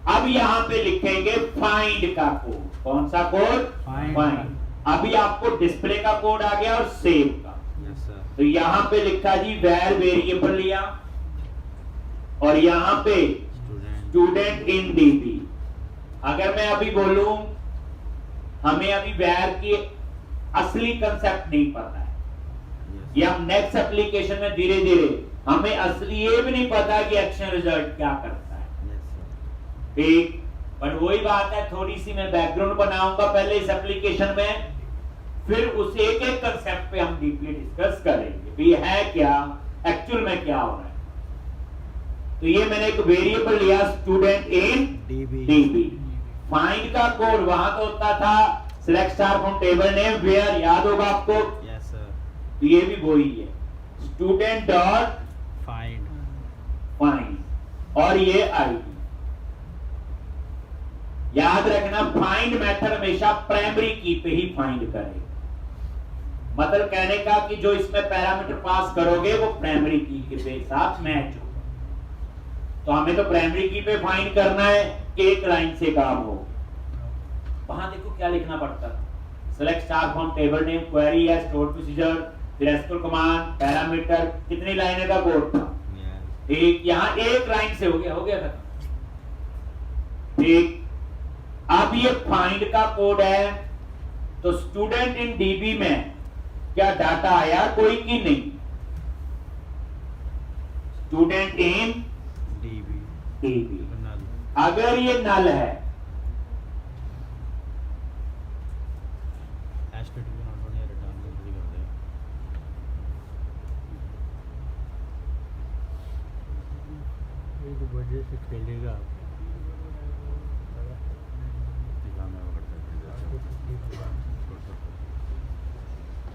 अब यहाँ पे लिखेंगे फाइंड का कोड। कौन सा कोड, फाइंड। अभी आपको डिस्प्ले का कोड आ गया और सेव का। Yes sir. तो यहाँ पे लिखा जी वैर वेरिएबल लिया, और यहाँ पे स्टूडेंट इन डीबी। अगर मैं अभी बोलूं हमें अभी वैर की असली कंसेप्ट नहीं पता है, ये हम नेक्स्ट एप्लीकेशन में धीरे धीरे हमें असली ये भी नहीं पता कि एक्शन रिजल्ट क्या करता है। ठीक। पर वही बात है, थोड़ी सी मैं बैकग्राउंड बनाऊंगा पहले इस एप्लीकेशन में, फिर उस एक एक कंसेप्ट पे हम डीपली डिस्कस करेंगे भी है क्या, एक्चुअल में क्या हो रहा है। तो ये मैंने एक वेरिएबल लिया स्टूडेंट इन डीबी। फाइंड का कोड वहां तो होता था select star from table name where, याद होगा आपको। Yes sir. तो ये भी वही है, स्टूडेंट डॉट फाइंड, और ये आईडी। याद रखना फाइंड मेथड हमेशा प्राइमरी की पे ही फाइंड करेगा। मतलब कहने का कि जो इसमें पैरामीटर पास करोगे वो प्राइमरी की के साथ मैच हो। तो हमें तो प्राइमरी की पे फाइंड करना है कि एक लाइन से काम हो। वहां देखो क्या लिखना पड़ता है, select star from table name, query है, स्टोर प्रोसीजर, फिर एसक्यूएल कमांड, पैरामीटर, कितनी लाइनें का कोड था, ठीक, यहां एक लाइन से हो गया खत्म। ठीक, अब ये फाइंड का कोड है, तो स्टूडेंट इन डीबी में क्या डाटा आया कोई की नहीं? स्टूडेंट इन डीबी डीबी, नल अगर ये नल है एचटीटीपी नॉट होने रिटर्न जल्दी कर दे। एक बजे से खेलेगा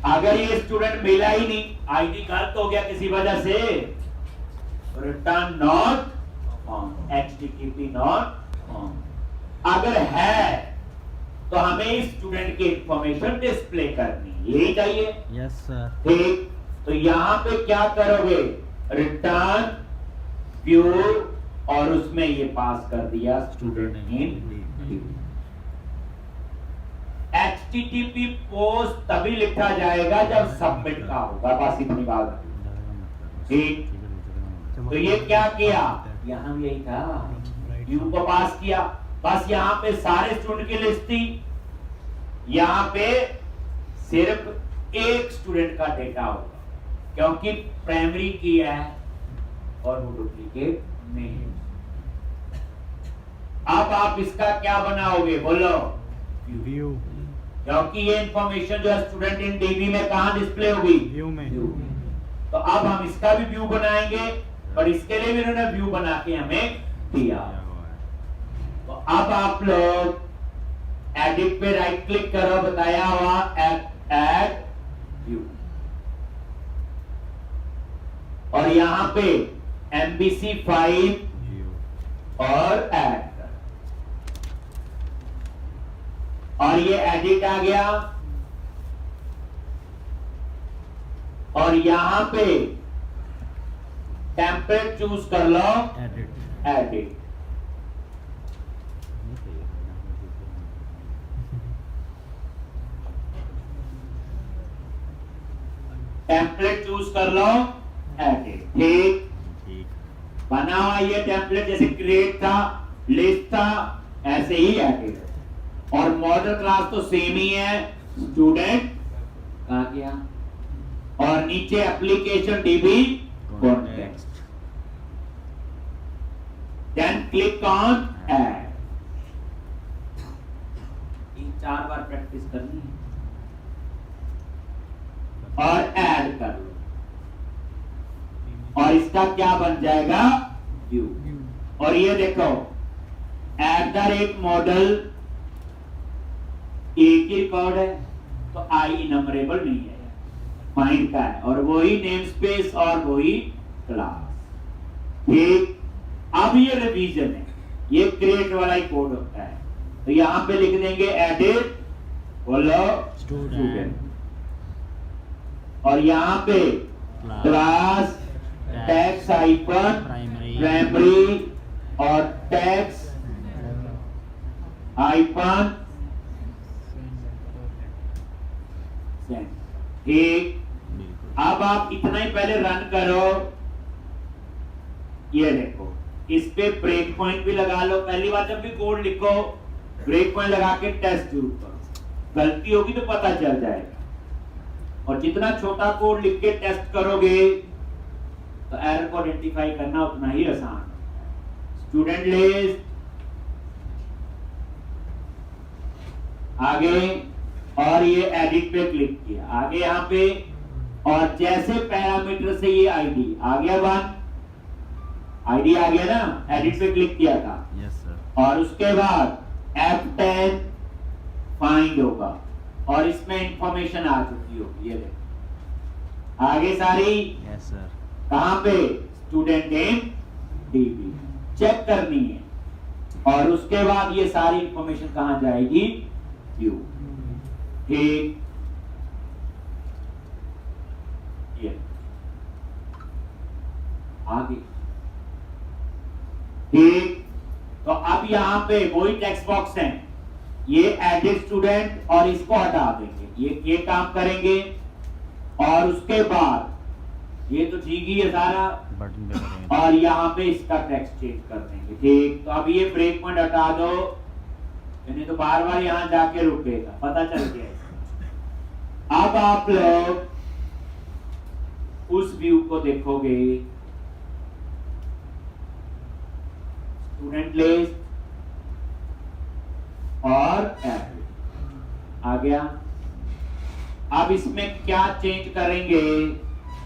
अगर ये स्टूडेंट मिला ही नहीं, आईडी गलत हो गया किसी वजह से, return not found, HTTP not found. अगर है तो हमें इस स्टूडेंट की इंफॉर्मेशन डिस्प्ले करनी, यही चाहिए। Yes sir. ठीक, तो यहां पे क्या करोगे? रिटर्न व्यू, और उसमें ये पास कर दिया स्टूडेंट इन। HTTP पोस्ट तभी लिखा जाएगा जब सबमिट का होगा, बस इतनी बात। ठीक, तो ये क्या किया? यहां भी यही था, व्यू को पास किया। बस यहां पे सारे स्टूडेंट की लिस्ट थी, यहां पे सिर्फ एक स्टूडेंट का डेटा होगा, क्योंकि प्राइमरी की है और वो डुप्लीकेट नहीं है। अब आप इसका क्या बनाओगे बोलो? व्यू, क्योंकि ये इंफॉर्मेशन जो है स्टूडेंट इन डीबी में कहां डिस्प्ले होगी? व्यू में। तो अब हम इसका भी व्यू बनाएंगे, और इसके लिए भी इन्होंने व्यू बना के हमें दिया। तो अब आप लोग एडिट पे राइट क्लिक करो, बताया हुआ ऐड व्यू, और यहां पे MVC फाइल और ऐड, और ये एडिट आ गया, और यहां पे टेम्पलेट चूज कर लो, एडिट। टेम्पलेट चूज कर लो, एडिट। ठीक, बना हुआ ये टेम्पलेट, जैसे क्रिएट था, लिस्ट था, ऐसे ही एडिट। और मॉडल क्लास तो सेम ही है, स्टूडेंट कहा गया, और नीचे application DB context, then click on add. 4 बार प्रैक्टिस करनी है, और ऐड कर लो, और इसका क्या बन जाएगा? व्यू। और ये देखो, @model एक ही रिकॉर्ड है, तो आई नंबरेबल नहीं है, फाइंड का है, और वही नेम स्पेस और वही क्लास। ठीक, अब ये रिवीजन है, ये क्रिएट वाला ही कोड होता है, तो यहां पे लिख देंगे एडिट बोलो स्टूडेंट, और यहां पे क्लास टैक्स हाइफन प्राइमरी और टैक्स हाइफन। ठीक, अब आप इतना ही पहले रन करो, ये देखो, इस पे ब्रेक पॉइंट भी लगा लो। पहली बार जब भी कोड लिखो ब्रेक पॉइंट लगा के टेस्ट जरूर करो, गलती होगी तो पता चल जाएगा, और जितना छोटा कोड लिख के टेस्ट करोगे तो एरर को आइडेंटिफाई करना उतना ही आसान है। स्टूडेंट लिस्ट आगे, और ये एडिट पे क्लिक किया, आगे यहाँ पे, और जैसे पैरामीटर से ये आईडी आ गया, आईडी आ गया ना, एडिट पे क्लिक किया था। Yes sir. और उसके बाद F10 फाइंड होगा, और इसमें इंफॉर्मेशन आ चुकी होगी, ये देखो आगे सारी। Yes sir. कहां पे? स्टूडेंट इन डीबी चेक करनी है, और उसके बाद ये सारी इंफॉर्मेशन कहां जाएगी? व्यू। ठीक, ये आगे। ठीक, तो अब यहां पे वही टेक्स्ट बॉक्स है, ये एडिट स्टूडेंट, और इसको हटा देंगे, ये काम करेंगे, और उसके बाद ये तो ठीक ही है सारा। बटन पे करेंगे। और यहाँ पे इसका टेक्स्ट चेंज कर देंगे। ठीक, तो अब ये ब्रेक पॉइंट हटा दो, नहीं तो बार बार यहाँ जाके रुकेगा, पता चल गया। अब आप लोग उस व्यू को देखोगे, स्टूडेंट लिस्ट और एडिट आ गया। अब इसमें क्या चेंज करेंगे,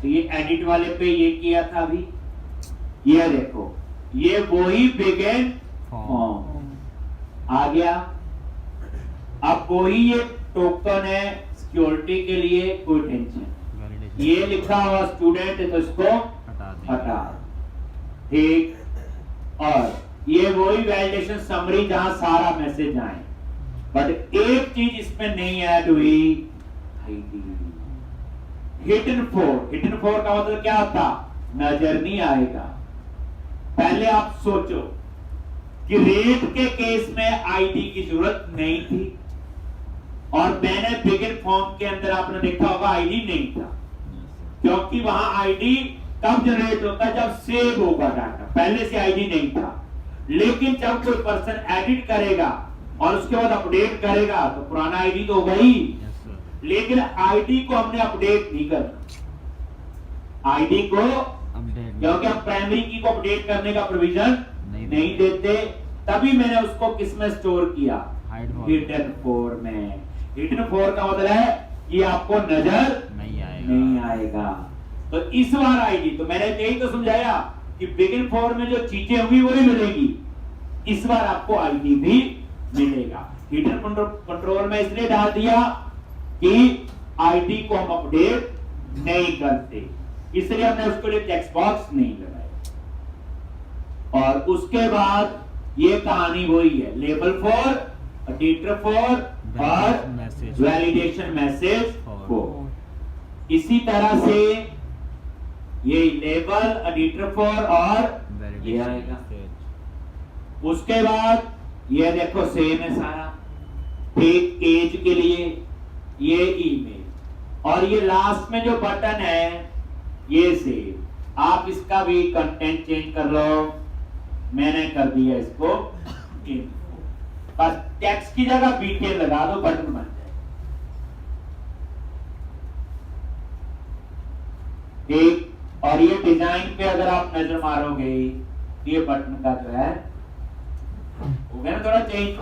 तो ये एडिट वाले पे ये किया था अभी, ये देखो ये वही बिगिन फॉर्म आ गया। अब वही ये टोकन है सिक्योरिटी के लिए, कोई टेंशन। ये लिखा हुआ स्टूडेंट है तो इसको हटा, ठीक। और ये वही वैलिडेशन समरी जहां सारा मैसेज आए, बट एक चीज इसमें नहीं ऐड हुई, आईडी। हिडन फोर का मतलब क्या होता, नजर नहीं आएगा। पहले आप सोचो कि रेट के केस में आईडी की जरूरत नहीं थी, और मैंने बिगिन फॉर्म के अंदर आपने देखा होगा आईडी नहीं था, क्योंकि वहां आईडी कब जनरेट होता है, जब सेव होगा डाटा, पहले से आईडी नहीं था। लेकिन जब कोई पर्सन एडिट करेगा और उसके बाद अपडेट करेगा तो पुराना आईडी तो होगा ही, लेकिन आईडी को हमने अपडेट नहीं करना। आईडी को अपडेट, क्योंकि हम प्राइमरी की को अपडेट करने का प्रोविजन नहीं देते, तभी मैंने उसको किस में स्टोर किया, हिडन फोर में। हिडन फोर का मतलब है कि आपको नजर नहीं आएगा। तो इस बार आईडी, तो मैंने यही तो समझाया कि बिगिन फोर में जो चीजें होंगी वही मिलेगी, इस बार आपको आईडी भी मिलेगा। हिडन कंट्रोल में इसलिए डाल दिया कि आईडी को हम अपडेट नहीं करते, इसलिए हमने उसके लिए टेक्स्ट बॉक्स नहीं लगाया। और उसके बाद ये कहानी वही है, लेबल फॉर, एडिटर फॉर और वैलिडेशन मैसेज फॉर। इसी तरह से ये लेबल, एडिटर फॉर और ये आएगा। उसके बाद ये देखो सेम है सारा, ठीक। एज के लिए ये ईमेल, और ये लास्ट में जो बटन है ये सेव। आप इसका भी कंटेंट चेंज कर लो, मैंने कर दिया इसको इन्फो, बस टेक्स्ट की जगह बीटीएल लगा दो, बटन बन जाए, ठीक। और ये डिजाइन पे अगर आप नजर मारोगे, ये बटन का जो है हो गया ना थोड़ा चेंज,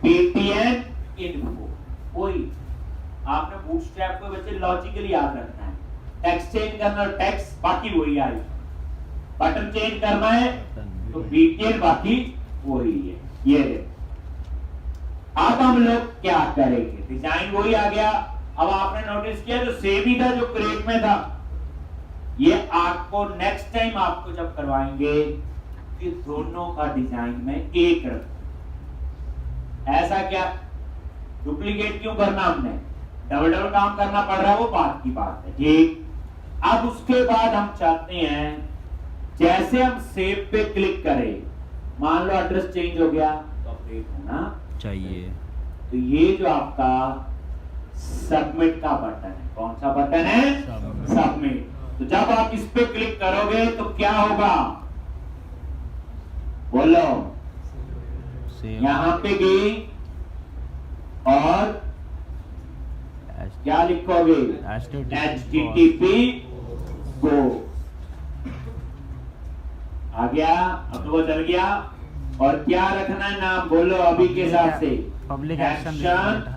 बीटीएल इन्फो। वही आपने बूटस्ट्रैप को बच्चे लॉजिकली याद रखना है, टेक्स्ट चेंज करना है टेक्स्ट, बाकी वही आएगा। बटन चेंज करना है तो बीटीएल, बाकी वही है। ये अब हम लोग क्या करेंगे, डिजाइन वही आ गया। अब आपने नोटिस किया जो सेम ही था जो क्रेट में था, ये आपको नेक्स्ट टाइम आपको जब करवाएंगे कि दोनों का डिजाइन में एक रख, ऐसा क्या डुप्लीकेट क्यों करना, हमने डबल डबल काम करना पड़ रहा है, वो बात की बात है, ठीक। अब उसके बाद हम चाहते हैं जैसे हम सेव पे क्लिक करें, मान लो एड्रेस चेंज हो गया तो अपडेट होना चाहिए। तो ये जो आपका सबमिट का बटन है, कौन सा बटन है, सबमिट। तो जब आप इस पे क्लिक करोगे तो क्या होगा, बोलो, यहां पे गई और क्या लिखोगे, HTTP गो, आ गया, अब वो चल गया। और क्या रखना है नाम, बोलो अभी के हिसाब से, public action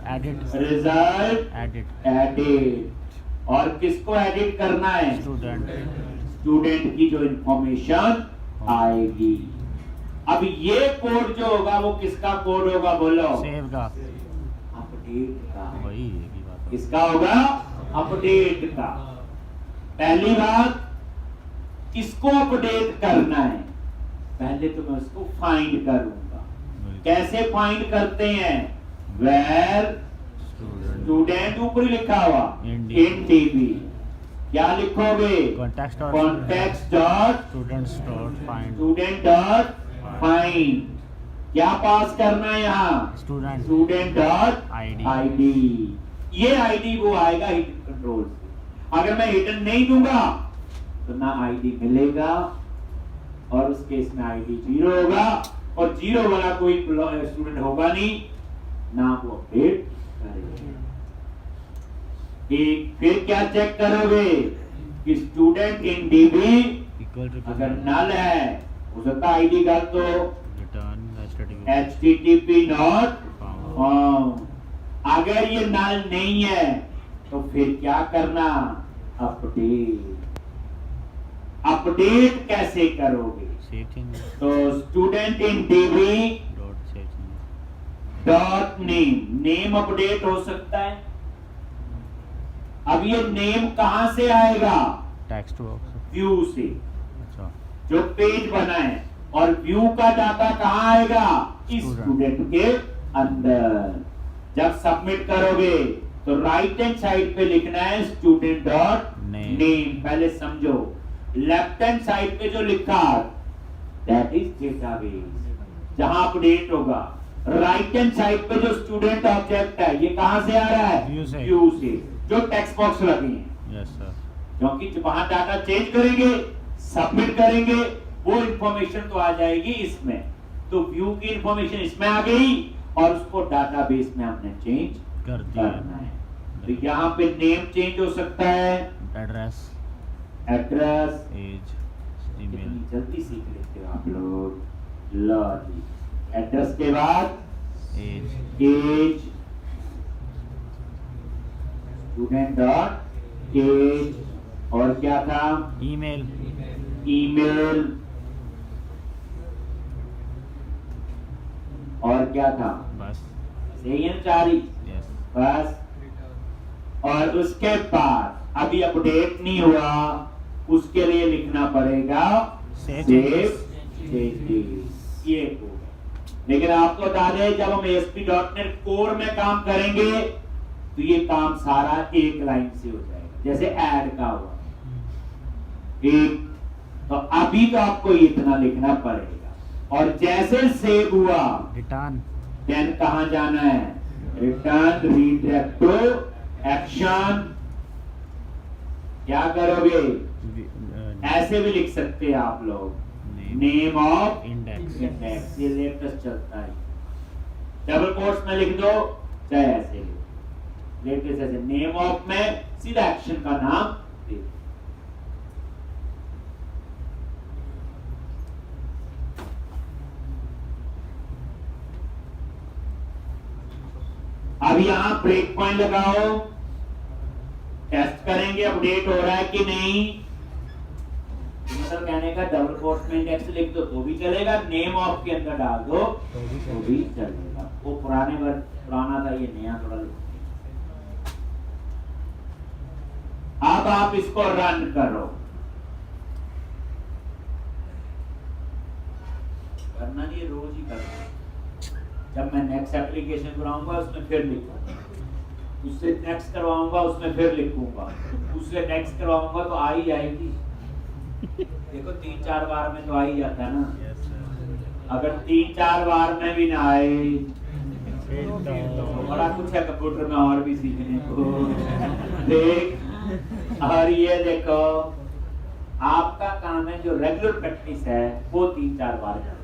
edit result edit. और किसको एडिट करना है, स्टूडेंट की जो इंफॉर्मेशन आएगी। अब ये कोड जो होगा वो किसका कोड होगा, बोलो, सेव का, अपडेट का, वही बात, किसका होगा, अपडेट का। पहली बात, इसको अपडेट करना है, पहले तो मैं उसको फाइंड करूंगा। कैसे फाइंड करते हैं, वेयर स्टूडेंट ऊपर लिखा हुआ इन डीबी, क्या लिखोगे, context dot student dot find, क्या पास करना है यहाँ, स्टूडेंट डॉट आईडी। ये आईडी वो आएगा हिडन कंट्रोल से। अगर मैं हिडन नहीं दूंगा तो ना आईडी मिलेगा और उस केस में आईडी 0 होगा और 0 वाला कोई स्टूडेंट होगा नहीं, ना वो अपडेट करेगा। फिर क्या चेक करोगे कि student in DB equal to अगर नल है, हो सकता आईडी का तो रिटर्न HTTP नॉट फाउंड। अगर ये नल नहीं है तो फिर क्या करना, अपडेट कैसे करोगे? सेव चेंज तो student in dB dot save change dot name update हो सकता है। अब ये नेम कहां से आएगा? Text box. व्यू से, अच्छा जो पेज बना है, और व्यू का डाटा कहां आएगा? इस स्टूडेंट के अंदर। जब सबमिट करोगे तो राइट हैंड साइड पे लिखना है स्टूडेंट डॉट नेम। पहले समझो, लेफ्ट हैंड साइड पे जो लिखा दैट इज डेटाबेस, जहां अपडेट होगा। राइट हैंड साइड पे जो स्टूडेंट ऑब्जेक्ट है, ये कहां से आ रहा है? व्यू से, जो टेक्स्ट बॉक्स लगे हैं। Yes sir. क्योंकि वहां डाटा चेंज करेंगे, सबमिट करेंगे, वो इंफॉर्मेशन तो आ जाएगी इसमें। तो व्यू की इंफॉर्मेशन इसमें आ गई और उसको डाटाबेस में हमने चेंज करना है। तो यहाँ पे नेम चेंज हो सकता है, एड्रेस, एज, ईमेल। जल्दी सीख लेते हो आप लोग। लो जी, एड्रेस के बाद एज, स्टूडेंट डॉट एज, और क्या था? ईमेल, और क्या था? बस यही है, 4 ही। यस बस। और उसके बाद अभी अपडेट नहीं हुआ, उसके लिए लिखना पड़ेगा सेव चेंजेस। ये कोड। लेकिन आपको बता दें, जब हम ASP.NET कोर में काम करेंगे तो ये काम सारा एक लाइन से हो जाएगा, जैसे ऐड का हुआ। एक तो अभी तो आपको इतना लिखना पड़ेगा, और जैसे सेव हुआ रिटर्न, देन कहां जाना है? Return redirect to action. क्या करोगे? ऐसे भी लिख सकते हैं आप लोग, नेम ऑफ इंडेक्स। ये लेटेस्ट चलता है, डबल कोट्स में लिख दो, चाहे ऐसे लिखो। लेटेस्ट ऐसे नेम ऑफ में सीधा एक्शन का नाम दे दो। अब यहां ब्रेक पॉइंट लगाओ, टेस्ट करेंगे अपडेट हो रहा है कि नहीं। मतलब कहने का डबल कोट्स में इंडेक्स लिख दो तो भी चलेगा, नेम ऑफ के अंदर डाल दो तो भी चलेगा। वो पुराना था, ये नया थोड़ा लिखो। अब आप इसको रन करो, करना नहीं, रोज ही करना। जब मैं नेक्स्ट एप्लीकेशन कराऊंगा उसमें फिर लिखूंगा, उससे नेक्स्ट करवाऊंगा उसमें फिर लिखूंगा, उससे नेक्स्ट करवाऊंगा तो आ ही जाएगी। देखो 3-4 बार में तो आ ही जाता है ना। अगर 3-4 बार में भी ना आए तो बड़ा कुछ है कंप्यूटर में और भी सीखने को। देख, और ये देखो, आपका काम है जो रेगुलर प्रैक्टिस है वो 3-4 बार करो,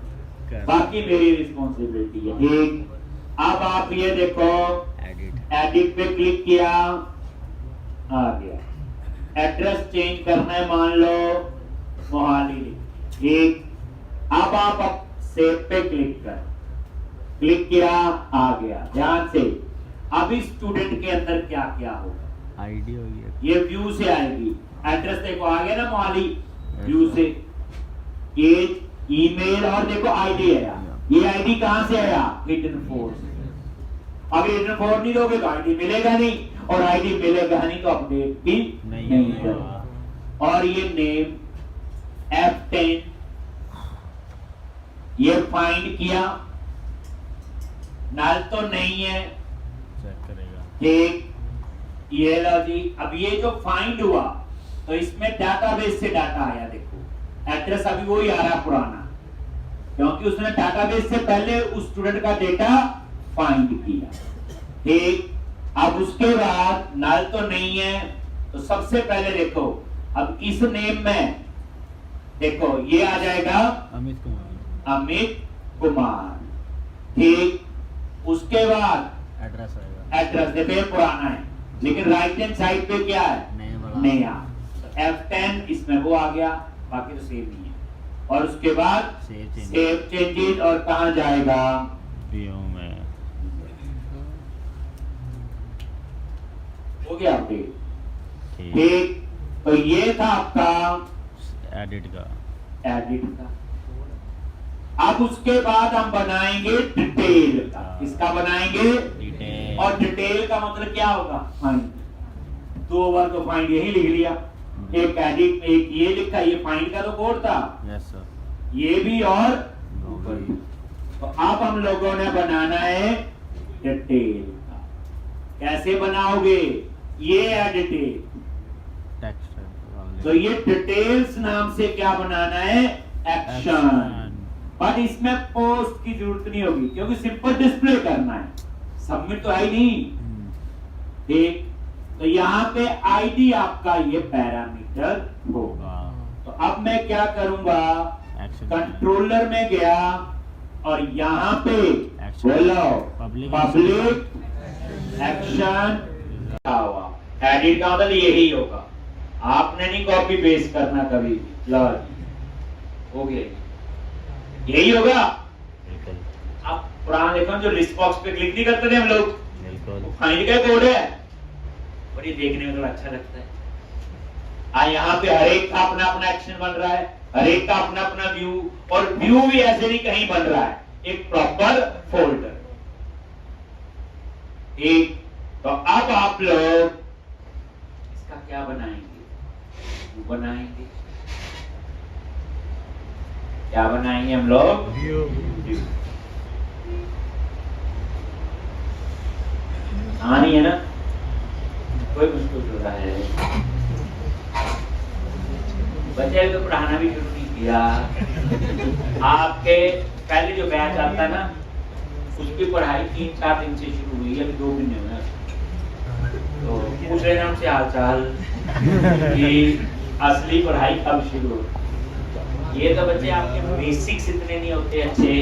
बाकी मेरी रिस्पॉन्सिबिलिटी है। ठीक, अब आप ये देखो, एडिट पे क्लिक किया, आ गया। एड्रेस चेंज करना है, मान लो मोहाली। ठीक, अब आप सेव पे क्लिक किया, आ गया। ध्यान से, अभी स्टूडेंट के अंदर क्या क्या होगा? आईडी होगी, ये व्यू से आएगी। एड्रेस देखो आ गया ना मोहाली, व्यू से। एज, ईमेल, और देखो आईडी आया। ये आईडी कहां से आया? रिटर्न 4 से। अब रिटर्न 4 नहीं दोगे तो आईडी मिलेगा नहीं, और आईडी मिलेगा नहीं तो अपडेट भी नहीं होगा। और ये नेम F10, ये फाइंड किया, नल तो नहीं है, चेक करेगा। ठीक, ये लो जी। अब ये जो फाइंड हुआ तो इसमें डाटाबेस से डाटा आया। देखो एड्रेस अभी वही आ रहा पुराना, क्योंकि उसने डाटाबेस से पहले उस स्टूडेंट का डेटा फाइंड किया। ठीक, अब उसके बाद नल तो नहीं है, तो सबसे पहले देखो अब इस नेम में देखो ये आ जाएगा अमित कुमार, अमित कुमार, ठीक। उसके बाद एड्रेस आएगा, एड्रेस देखो ये पुराना है, लेकिन राइट हैंड साइड पे क्या है, नया वाला, नया। तो F10 इसमें वो आ गया, बाकी तो सेव नहीं है। और उसके बाद सेव चेंजेस, और कहाँ जाएगा, व्यू में, हो गया अपडेट, ठीक, ठीक। तो ये था आपका एडिट का, एडिट का। अब उसके बाद हम बनाएंगे डिटेल का। किसका बनाएंगे, डिटेल, और डिटेल का मतलब क्या होगा, फाइंड। दो बार तो फाइंड यही लिख लिया, एक एडिट में एक ये लिखा, ये फाइंड का तो कोड था, यस सर, ये भी और ऊपर भी। तो अब हम लोगों ने बनाना है डिटेल का। कैसे बनाओगे, ये है डिटेल, टेक्स्ट वाले, तो ये डिटेल्स नाम से क्या बनाना है, एक्शन। बट इसमें पोस्ट की जरूरत नहीं होगी, क्योंकि सिंपल डिस्प्ले करना है, सबमिट तो है ही नहीं, ठीक। तो यहाँ पे आईडी आपका ये पैरामीटर होगा। तो अब मैं क्या करूंगा, कंट्रोलर में गया और यहाँ पे बोलो पब्लिक एक्शन हुआ, एडिट का मतलब यही होगा, आपने नहीं कॉपी पेस्ट करना कभी भी। लो हो गया, यही होगा। बिल्कुल, अब पुराना देखो जो लिस्ट बॉक्स पे क्लिक नहीं करते थे हम लोग, बिल्कुल, फाइंड का कोड है, और ये देखने में थोड़ा अच्छा लगता है। यहाँ पे हर एक का अपना अपना एक्शन बन रहा है, हर एक का अपना अपना व्यू, और व्यू भी ऐसे नहीं कहीं बन रहा है, एक प्रॉपर फोल्डर, ठीक। तो अब आप लोग इसका क्या बनाएंगे, व्यू बनाएंगे, क्या बनाएंगे हम लोग, व्यू, आनी है ना, कोई मुश्किल हो रहा है, बच्चे तो पढ़ाना भी शुरू नहीं किया। आपके पहले जो बैच आता है ना, उसकी पढ़ाई 3-4 दिन से शुरू हुई है, अभी 2 महीने हुए हैं। तो पूछ रहे हैं उनसे हाल चाल कि असली पढ़ाई कब शुरू हो। ये तो बच्चे आपके बेसिक्स इतने नहीं होते अच्छे,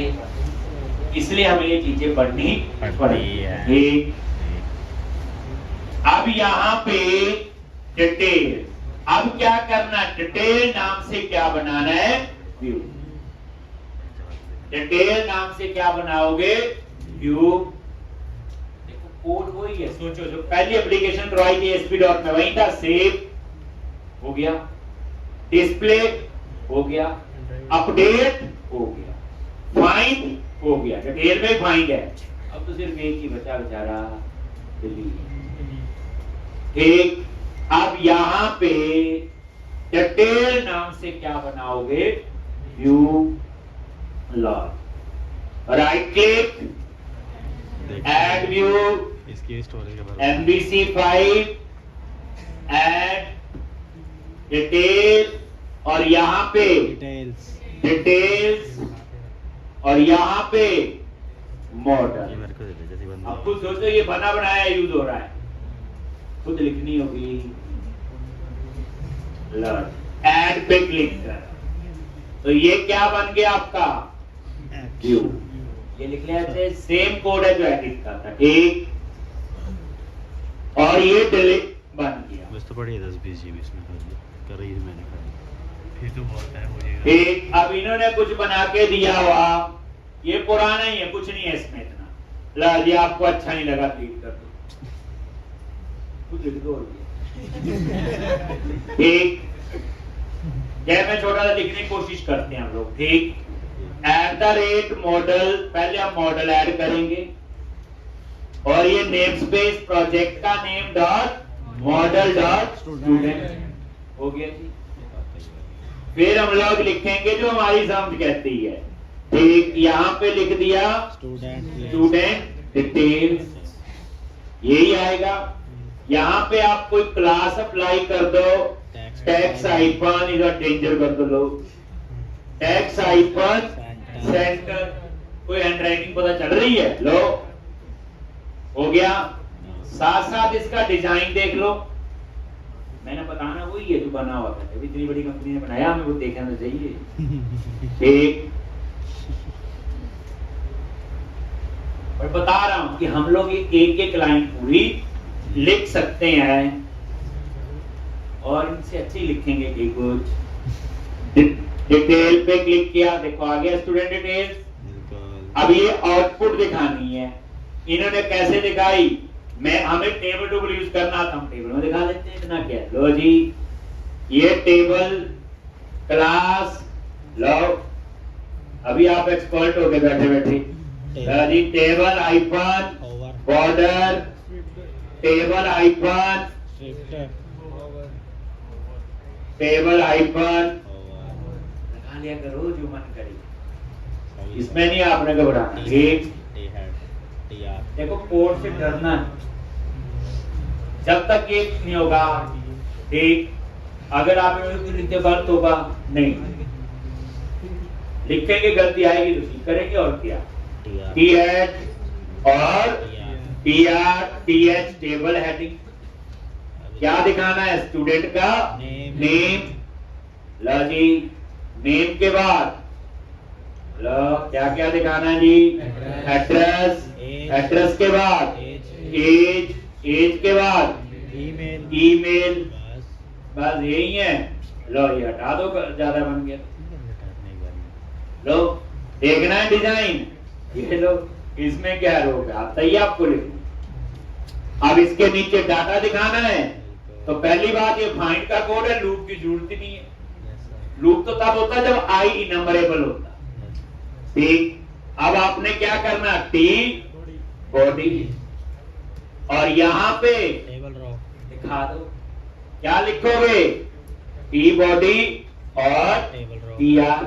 इसलिए हमें ये चीजें पढ़नी पड़ती है, ठीक। अब यहाँ पे डिटेल, अब क्या करना, डिटेल नाम से क्या बनाना है, व्यू। डिटेल नाम से क्या बनाओगे, व्यू। देखो कोड वही है, सोचो जो पहली एप्लीकेशन करवाई थी ASP.NET में वही था, सेव हो गया, डिस्प्ले हो गया, अपडेट हो गया, फाइंड हो गया, डिटेल में फाइंड है। अब तो सिर्फ एक ही बचा बेचारा, डिलीट, ठीक। अब यहाँ पे डिटेल नाम से क्या बनाओगे, view log, right click, add view, इसकी स्टोरेज का MVC5, ऐड डिटेल, और यहाँ पे डिटेल्स, और यहाँ पे मॉडल। अब कुछ सोचो, ये बना बनाया यूज हो रहा है, खुद लिखनी होगी, ऐड पे क्लिक कर, तो ये क्या बन गया आपका, व्यू। ये लिख लिया थे, सेम कोड है जो एडिट का था, ठीक। और ये डिलीट बन गया, बस तो पड़ी 10-20 GB इसमें कर रही है, मैंने फिर तो बहुत है मुझे, ठीक। अब इन्होंने कुछ बना के दिया हुआ, ये पुराना ही है, कुछ नहीं है इसमें इतना, ला ये आपको अच्छा नहीं लगा, क्लिक कर दो, लिख दो, ठीक। जैसे मैं छोटा सा लिखने की कोशिश करते हैं हम लोग, ठीक। @model, पहले हम मॉडल ऐड करेंगे, और ये नेम स्पेस प्रोजेक्ट का name dot model dot student हो गया जी। फिर हम लोग लिखेंगे जो हमारी समझ कहती है, ठीक। यहाँ पे लिख दिया स्टूडेंट डिटेल्स, यही आएगा। यहाँ पे आप कोई क्लास अप्लाई कर दो, टैक्स आइकन, इधर डेंजर कर दो लोग, टैक्स आइकन सेंटर, कोई हैंडराइटिंग पता चल रही है, लो हो गया। साथ साथ इसका डिजाइन देख लो, मैंने बताना वही है जो बना हुआ था, अभी इतनी बड़ी कंपनी ने बनाया, हमें वो देखना तो चाहिए। ठीक, और बता रहा हूं कि हम लोग ये एक एक लाइन पूरी लिख सकते हैं और इनसे अच्छी लिखेंगे कि कुछ। डिटेल पे क्लिक किया, देखो आ गया स्टूडेंट डिटेल्स। अब ये आउटपुट दिखानी है, इन्होंने कैसे दिखाई, हमें टेबल टेबल यूज करना था, हम टेबल में दिखा देते हैं, इतना क्या। लो जी, ये टेबल क्लास, लो अभी आप एक्सपर्ट हो गए बैठे बैठे। जी table icon, border, table icon, table icon लगा लिया करो जो मन करे, इसमें नहीं आपने घबराना। एक देखो कोड से डरना है, जब तक ये नहीं होगा। ठीक, अगर आप लिखते गलत होगा नहीं, लिखेंगे गलती आएगी तो ठीक करेंगे, और क्या टी एच और T R T H table heading. क्या दिखाना है, स्टूडेंट का नेम। लो जी, नेम के बाद लो क्या क्या दिखाना है जी, एड्रेस, एड्रेस के बाद एज, एज के बाद ईमेल, बस यही है। लो ये हटा दो, ज्यादा बन गया। लो देखना है डिजाइन, ये लो इसमें क्या रोक है, आता ही आपको लिखना। अब इसके नीचे डाटा दिखाना है, तो पहली बात ये फाइंड का कोड है, लूप की जरूरत ही नहीं है। लूप तो तब होता है जब आई इनम्बरेबल होता। ठीक, अब आपने क्या करना, टी बॉडी, और यहाँ पे दिखा दो क्या लिखोगे, टी बॉडी और टी आर,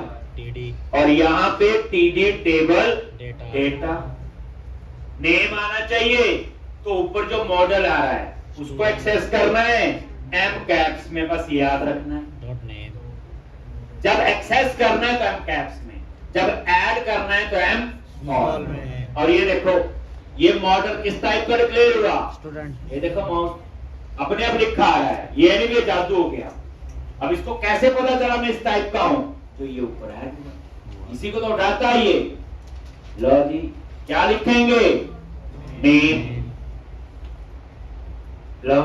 और यहाँ पे टीडी टेबल डेटा। नेम आना चाहिए, तो ऊपर जो मॉडल आ रहा है उसको एक्सेस करना है एम कैप्स में, बस याद रखना है। जब एक्सेस करना है तो एम कैप्स में, जब ऐड करना है तो एम स्मॉल में। और ये देखो ये मॉडल किस टाइप का डिक्लेयर हुआ, स्टूडेंट। ये देखो माउस अपने आप लिखा आ रहा है, ये नहीं, ये जादू हो गया। अब इसको कैसे पता चला मैं इस टाइप का हूं, तो ये ऊपर है, इसी को तो उठाता है ये। लो जी, क्या लिखेंगे, नेम। लो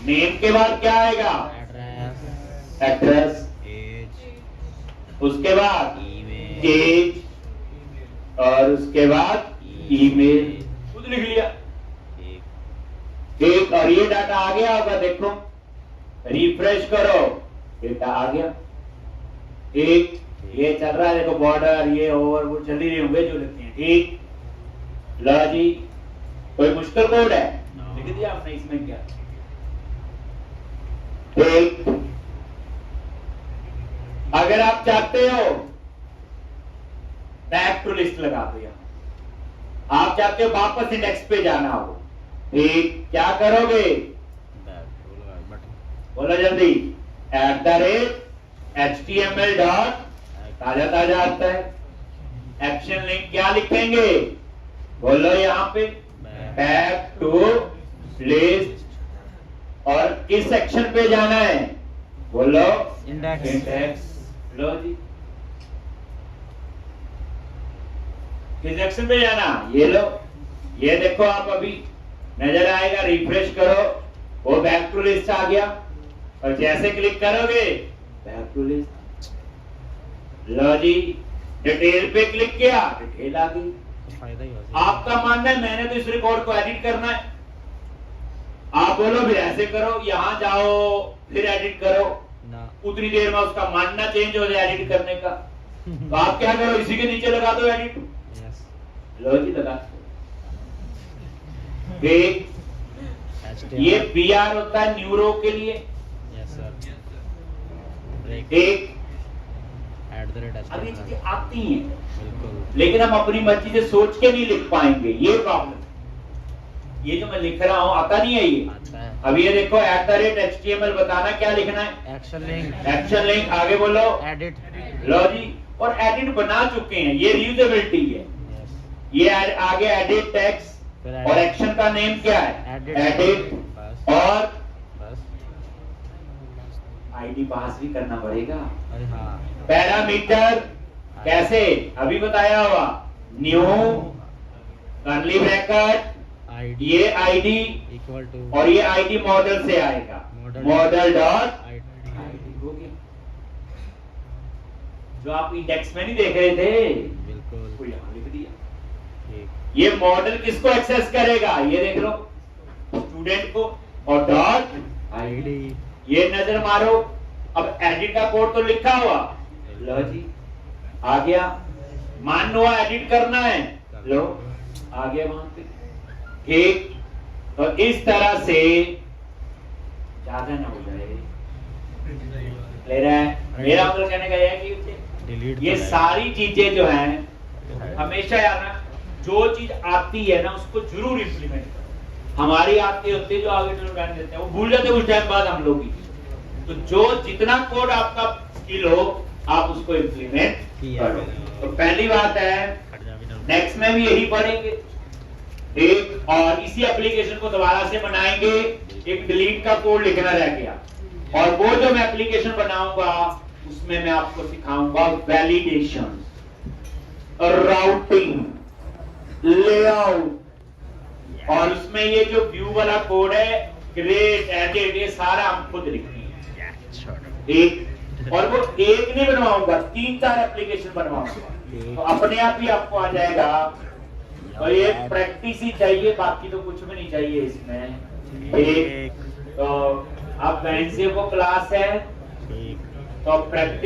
नेम के बाद क्या आएगा, एड्रेस, उसके बाद एज, और उसके बाद ईमेल, खुद लिख लिया। एक, और ये डाटा आ गया होगा, देखो रिफ्रेश करो, डेटा आ गया। एक ये चल रहा है, देखो बॉर्डर, ये ओवर, वो चल ही रहे होंगे जो लिखते हैं। ठीक, लो जी, कोई मुश्किल कोड है, लिख दिया आपने, इसमें क्या। ठीक, अगर आप चाहते हो बैक टू लिस्ट लगा दो, यहां आप चाहते हो वापस इंडेक्स पे जाना हो। ठीक, क्या करोगे, बोलो जल्दी, @html डॉट, ताजा ताजा आता है। एक्शन लिंक क्या लिखेंगे, बोलो यहाँ पे बैक टू लिस्ट, और किस सेक्शन पे जाना है, बोलो इंडेक्स। लो जी, किस सेक्शन पे जाना, ये लो, ये देखो आप अभी नजर आएगा, रिफ्रेश करो, वो बैक टू लिस्ट आ गया, और जैसे क्लिक करोगे बैक टू लिस्ट। लो जी, डिटेल पे क्लिक किया, डिटेल आ गई। आपका मानना है मैंने तो इस रिकॉर्ड को एडिट करना है, आप बोलो फिर ऐसे करो, यहां जाओ फिर एडिट करो, उतनी देर में उसका मानना चेंज हो जाए एडिट करने का। तो आप क्या करो, इसी के नीचे लगा दो एडिट। लो जी, लगा। ये बीआर होता है न्यूरो के लिए, एक अभी चीजें आती हैं, लेकिन हम अपनी मर्जी से सोच के नहीं लिख पाएंगे, ये प्रॉब्लम। ये जो मैं लिख रहा हूँ आता नहीं है ये। अब ये देखो @HTML बताना क्या लिखना है, एक्शन लिंक, एक्शन लिंक, आगे बोलो एडिट। लो जी, और एडिट बना चुके हैं, ये रीयूजेबिलिटी है। ये आगे एडिट टेक्स्ट, और एक्शन का नेम क्या है, एडिट, और आईडी पास भी करना पड़ेगा। अरे हाँ पैरामीटर कैसे अभी बताया हुआ, न्यू कर्ली ब्रैकेट, आईडी ये आईडी इक्वल टू और ये आईडी मॉडल से आएगा, मॉडल डॉट आईडी हो गया। जो आप इंडेक्स में नहीं देख रहे थे बिल्कुल वो यहाँ लिख दिया। ठीक ये मॉडल किसको एक्सेस करेगा, ये देख लो स्टूडेंट को, और डॉट आईडी ये नजर मारो। अब एडिट का कोड तो लिखा हुआ, लो जी आ गया। मान लो एडिट करना है, लो आ गया वहां पे। ठीक, तो इस तरह से ज्यादा ना हो जाए, ले रहा है मेरा मतलब कहने का यह है कि डिलीट ये सारी चीजें जो हैं हमेशा यार ना, जो चीज आती है ना उसको जरूर इम्प्लीमेंट करो। हमारी आती होती है जो आगे चलो रहने देते हैं, वो भूल जाते कुछ टाइम बाद हम लोग ही। तो जो जितना कोड आपका स्किल हो आप उसको इम्प्लीमेंट करो। तो पहली बात है, नेक्स्ट में भी यही पढ़ेंगे एक, और इसी एप्लीकेशन को दोबारा से बनाएंगे। एक डिलीट का कोड लिखना रह गया, और वो जो मैं एप्लीकेशन बनाऊंगा उसमें मैं आपको सिखाऊंगा वैलिडेशन, राउटिंग, लेआउट, और उसमें ये जो व्यू वाला कोड है, क्रिएट, एडिट, ये सारा हम खुद लिखेंगे एक। और वो एक नहीं बनवाऊंगा, 3-4 एप्लीकेशन बनवाऊंगा, तो अपने आप ही आपको आ जाएगा। तो ये प्रैक्टिस ही चाहिए, बाकी तो कुछ भी नहीं चाहिए इसमें। एक तो अब वेडनेसडे को क्लास है, ठीक तो प्रैक्टिस